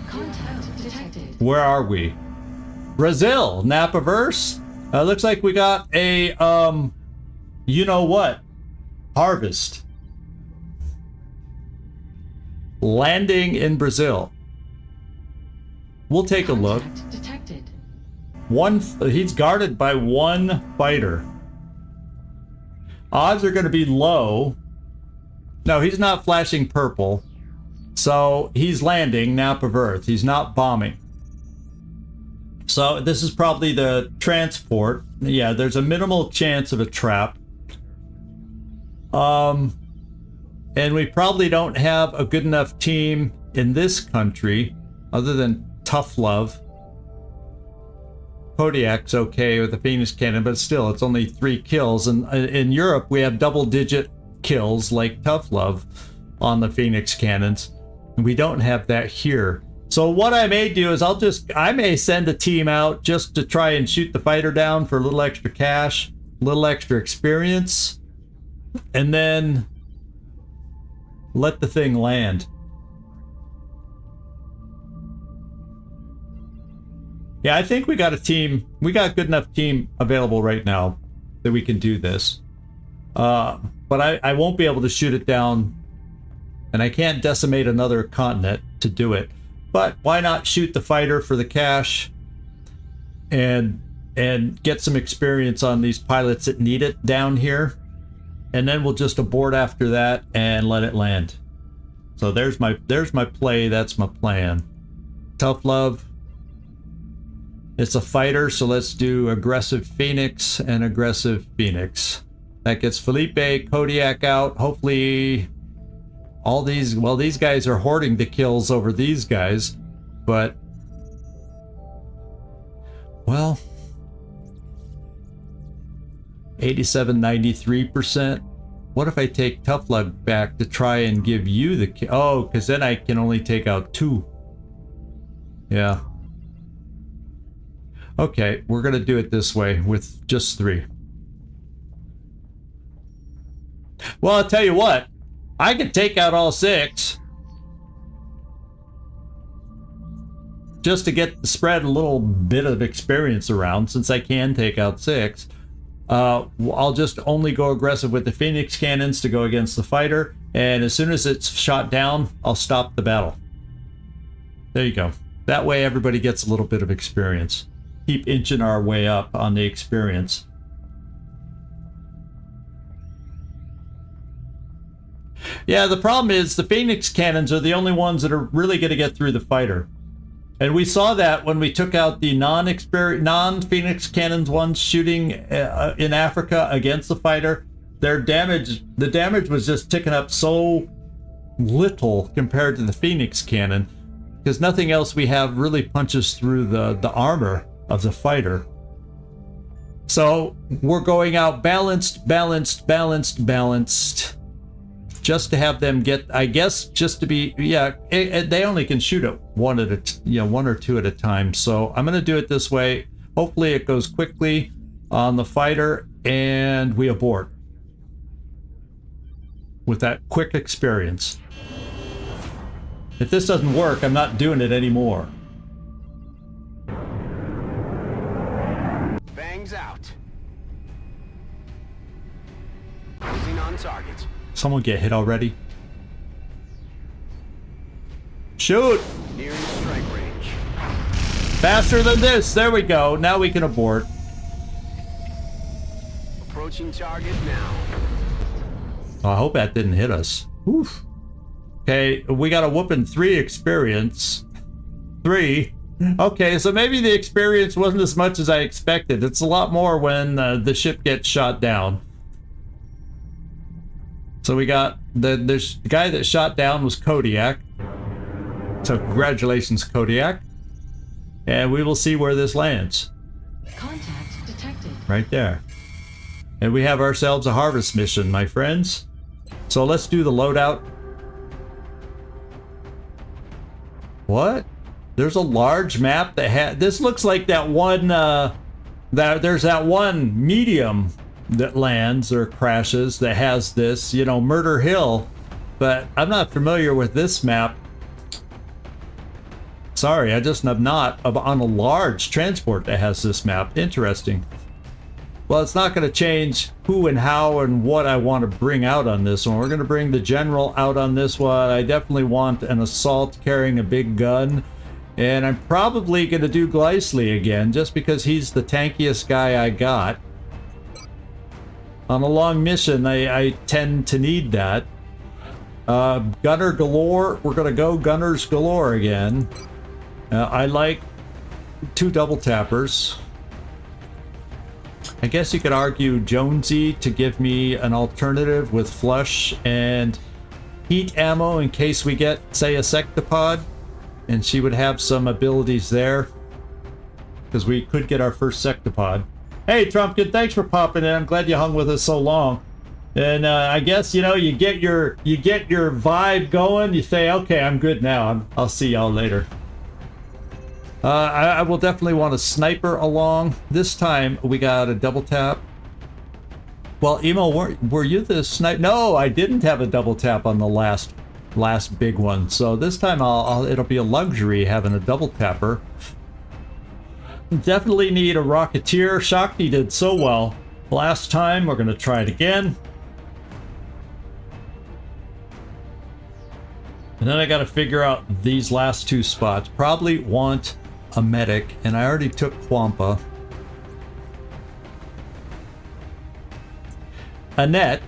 Contact detected. Where are we? Brazil, Napaverse. Looks like we got a you know what? Harvest. Landing in Brazil. We'll take a look. Contact detected. He's guarded by one fighter. Odds are going to be low. No, he's not flashing purple. So he's landing nap of Earth. He's not bombing. So this is probably the transport. Yeah, there's a minimal chance of a trap. And we probably don't have a good enough team in this country other than Tough Love. Kodiak's okay with the Phoenix Cannon, but still, it's only 3 kills. And in Europe, we have double-digit kills like Tough Love on the Phoenix Cannons. And we don't have that here. So what I may do is I may send a team out just to try and shoot the fighter down for a little extra cash, a little extra experience, and then let the thing land. Yeah, I think we got a team. We got a good enough team available right now that we can do this. But I won't be able to shoot it down, and I can't decimate another continent to do it. But why not shoot the fighter for the cash and get some experience on these pilots that need it down here, and then we'll just abort after that and let it land. So there's my play. That's my plan. Tough Love. It's a fighter, so let's do aggressive Phoenix and aggressive Phoenix. That gets Felipe, Kodiak out. Hopefully all these, well, these guys are hoarding the kills over these guys, but, well, 87, 93%. What if I take Tough Love back to try and give you the kill? Oh, because then I can only take out 2. Yeah. Okay, we're going to do it this way with just 3. Well, I'll tell you what. I could take out all 6. Just to spread a little bit of experience around, since I can take out 6. I'll just only go aggressive with the Phoenix Cannons to go against the fighter. And as soon as it's shot down, I'll stop the battle. There you go. That way everybody gets a little bit of experience. Keep inching our way up on the experience. Yeah, the problem is the Phoenix Cannons are the only ones that are really going to get through the fighter. And we saw that when we took out the non-Phoenix Cannons ones shooting in Africa against the fighter. The damage was just ticking up so little compared to the Phoenix Cannon, because nothing else we have really punches through the armor of the fighter. So we're going out balanced, just to have them get, I guess, just to be, yeah, they only can shoot it one or two at a time. So I'm going to do it this way. Hopefully it goes quickly on the fighter and we abort with that quick experience. If this doesn't work, I'm not doing it anymore. Bangs out. Closing on target. Someone get hit already? Shoot! Nearing strike range. Faster than this! There we go. Now we can abort. Approaching target now. Oh, I hope that didn't hit us. Oof. Okay, we got a whooping 3 experience. 3. Okay, so maybe the experience wasn't as much as I expected. It's a lot more when the ship gets shot down. So we got the guy that shot down was Kodiak. So congratulations, Kodiak. And we will see where this lands. Contact detected. Right there. And we have ourselves a harvest mission, my friends. So let's do the loadout. What? There's a large map that had... This looks like that one... there's that one medium that lands or crashes that has this, you know, Murder Hill. But I'm not familiar with this map. Sorry, I just am not on a large transport that has this map. Interesting. Well, it's not going to change who and how and what I want to bring out on this one. We're going to bring the general out on this one. I definitely want an assault carrying a big gun. And I'm probably going to do Gleisly again, just because he's the tankiest guy I got. On a long mission, I tend to need that. Gunner galore. We're going to go Gunners galore again. I like 2 double tappers. I guess you could argue Jonesy to give me an alternative with flush and heat ammo in case we get, say, a Sectopod. And she would have some abilities there. Because we could get our first Sectopod. Hey, Trumpkin, thanks for popping in. I'm glad you hung with us so long. And I guess, you know, you get your vibe going. You say, okay, I'm good now. I'll see y'all later. I will definitely want a sniper along. This time we got a double tap. Well, Emo, were you the sniper? No, I didn't have a double tap on the last big one. So this time it'll be a luxury having a double tapper. Definitely need a Rocketeer. Shakti did so well last time. We're going to try it again. And then I got to figure out these last 2 spots. Probably want a medic, and I already took Quampa. Annette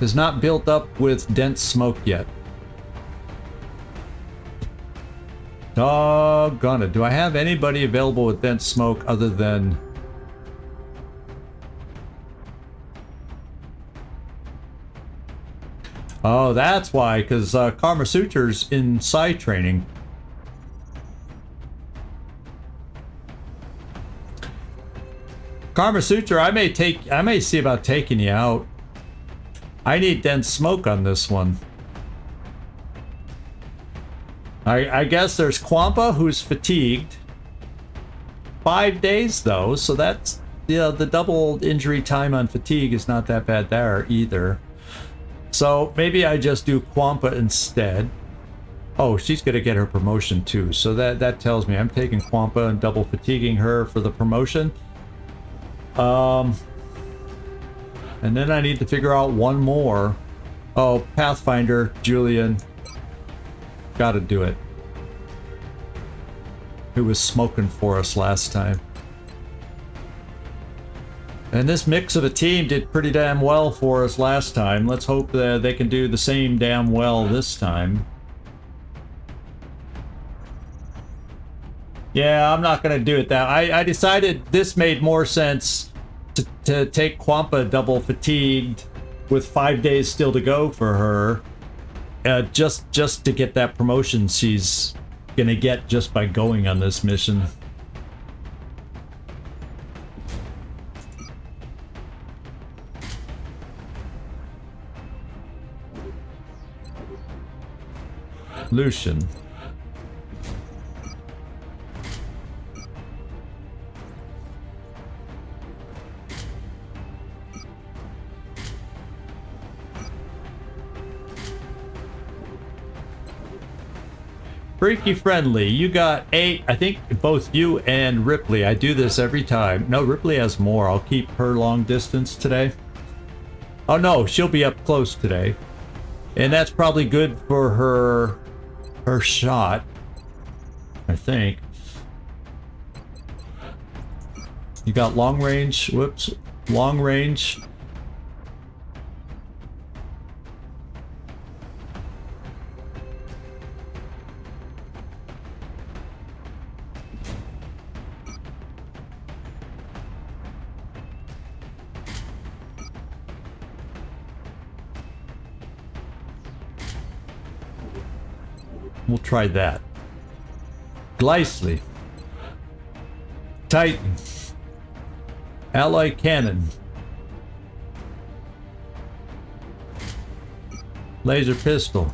is not built up with dense smoke yet. Doggone it. Do I have anybody available with dense smoke other than... Oh, that's why, because Karma Suture's in Psi training. Karma Suture, I may see about taking you out. I need dense smoke on this one. I guess there's Quampa, who's fatigued. 5 days though, so that's, you know, the double injury time on fatigue is not that bad there either. So maybe I just do Quampa instead. Oh, she's gonna get her promotion too, so that tells me I'm taking Quampa and double fatiguing her for the promotion. And then I need to figure out one more. Oh, Pathfinder, Julian. Gotta do it. Who was smoking for us last time. And this mix of a team did pretty damn well for us last time. Let's hope that they can do the same damn well this time. Yeah, I'm not gonna do it that. I decided this made more sense to take Quampa double fatigued with 5 days still to go for her. Just to get that promotion she's gonna get just by going on this mission. Lucian. Freaky Friendly, you got 8. I think both you and Ripley. I do this every time. No, Ripley has more. I'll keep her long distance today. Oh no, she'll be up close today. And that's probably good for her shot, I think. You got long range. Whoops. Long range. We'll try that. Glycely. Titan. Alloy cannon. Laser pistol.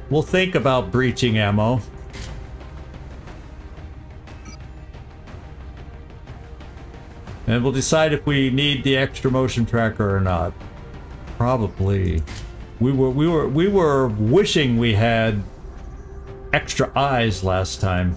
We'll think about breaching ammo. And we'll decide if we need the extra motion tracker or not. Probably. We were wishing we had extra eyes last time.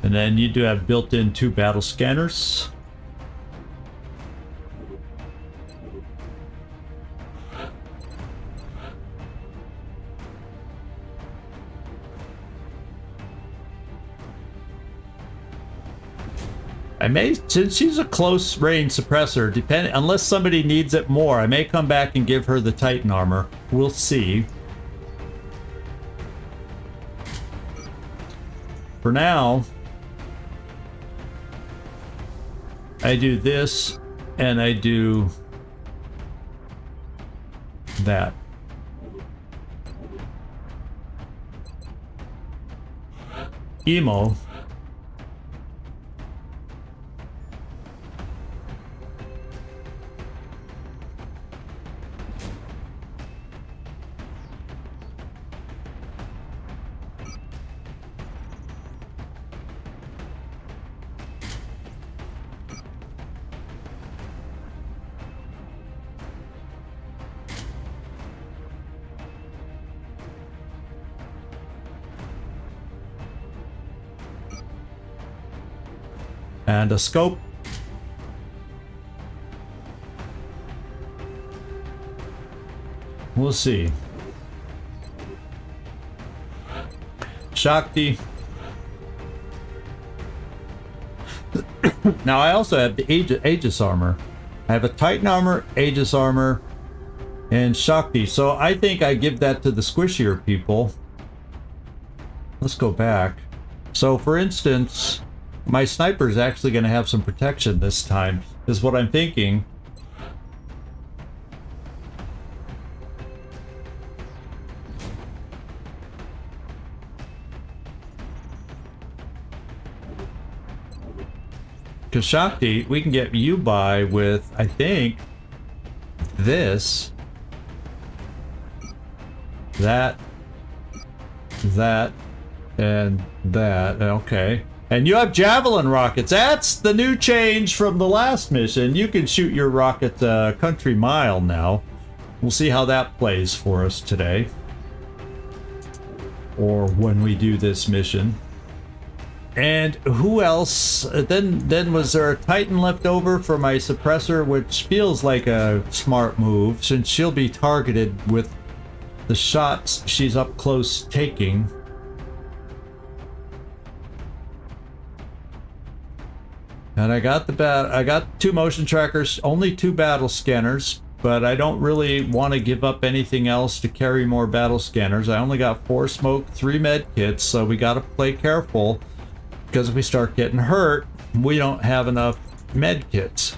And then you do have built-in 2 battle scanners. I may, since she's a close range suppressor, unless somebody needs it more, I may come back and give her the Titan armor. We'll see. For now, I do this, and I do that. Emo. And a scope. We'll see. Shakti. Now I also have the Aegis armor. I have a Titan armor, Aegis armor, and Shakti. So I think I give that to the squishier people. Let's go back. So for instance, my sniper is actually going to have some protection this time, is what I'm thinking. Because Shakti, we can get you by with, I think, this, that, and that. Okay. And you have javelin rockets. That's the new change from the last mission. You can shoot your rocket a country mile now. We'll see how that plays for us today. Or when we do this mission. And who else? Then was there a Titan left over for my suppressor, which feels like a smart move, since she'll be targeted with the shots she's up close taking. And I got 2 motion trackers, only 2 battle scanners, but I don't really want to give up anything else to carry more battle scanners. I only got 4 smoke, 3 med kits, so we got to play careful, because if we start getting hurt, we don't have enough med kits.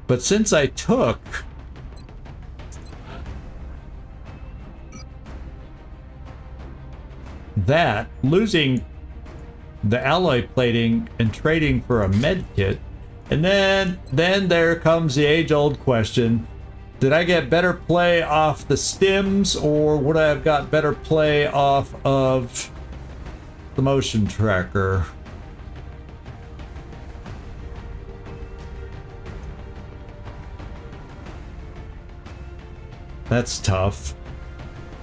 But since I took that, losing the alloy plating and trading for a med kit, and then there comes the age-old question: did I get better play off the stims, or would I have got better play off of the motion tracker? That's tough.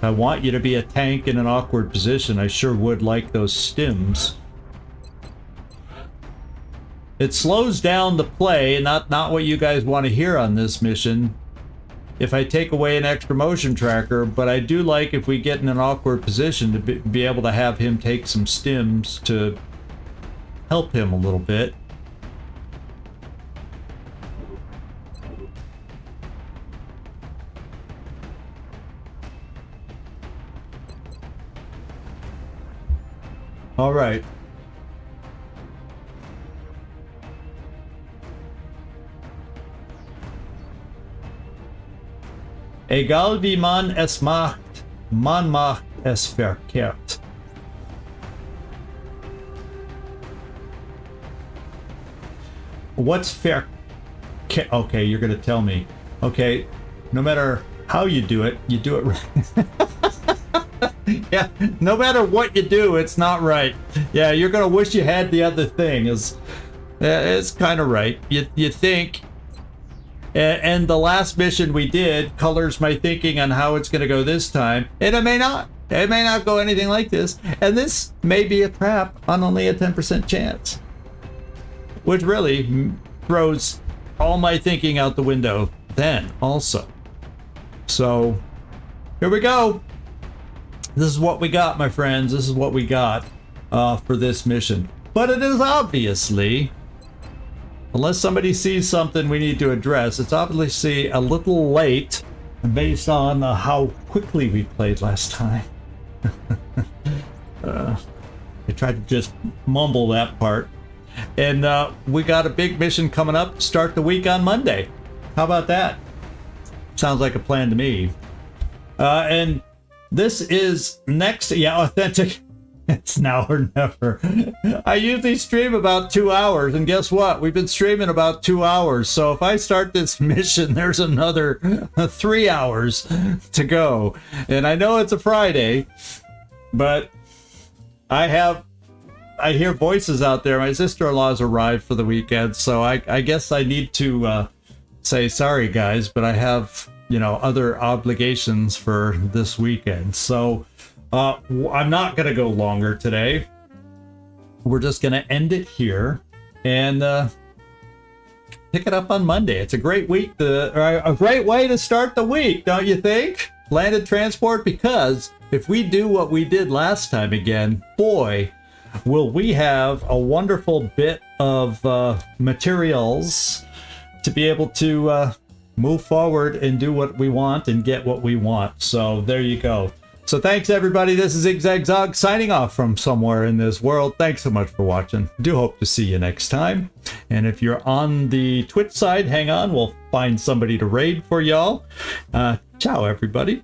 I want you to be a tank in an awkward position. I sure would like those stims. It slows down the play, not what you guys want to hear on this mission. if I take away an extra motion tracker, but I do like if we get in an awkward position to be able to have him take some stims to help him a little bit. All right. Egal wie man es macht es verkehrt. What's fair? Okay, you're gonna tell me. Okay, no matter how you do it right. Yeah, no matter what you do, it's not right. Yeah, you're gonna wish you had the other thing. It's kind of right. You think. And the last mission we did colors my thinking on how it's going to go this time. And it may not. It may not go anything like this. And this may be a trap on only a 10% chance. Which really throws all my thinking out the window then also. So, here we go. This is what we got, my friends. This is what we got for this mission. But it is obviously... unless somebody sees something we need to address, it's obviously a little late based on how quickly we played last time. I tried to just mumble that part. And we got a big mission coming up to start the week on Monday. How about that? Sounds like a plan to me. And this is next... yeah, authentic... it's now or never. I usually stream about 2 hours, and guess what? We've been streaming about 2 hours. So if I start this mission, there's another 3 hours to go. And I know it's a Friday, but I hear voices out there. My sister-in-law's arrived for the weekend, so I guess I need to say sorry, guys, but I have, you know, other obligations for this weekend. So I'm not going to go longer today. We're just going to end it here and pick it up on Monday. It's a great week, a great way to start the week, don't you think? Landed transport, because if we do what we did last time again, boy, will we have a wonderful bit of materials to be able to move forward and do what we want and get what we want. So there you go. So thanks, everybody. This is Zigzag signing off from somewhere in this world. Thanks so much for watching. Do hope to see you next time. And if you're on the Twitch side, hang on. We'll find somebody to raid for y'all. Ciao, everybody.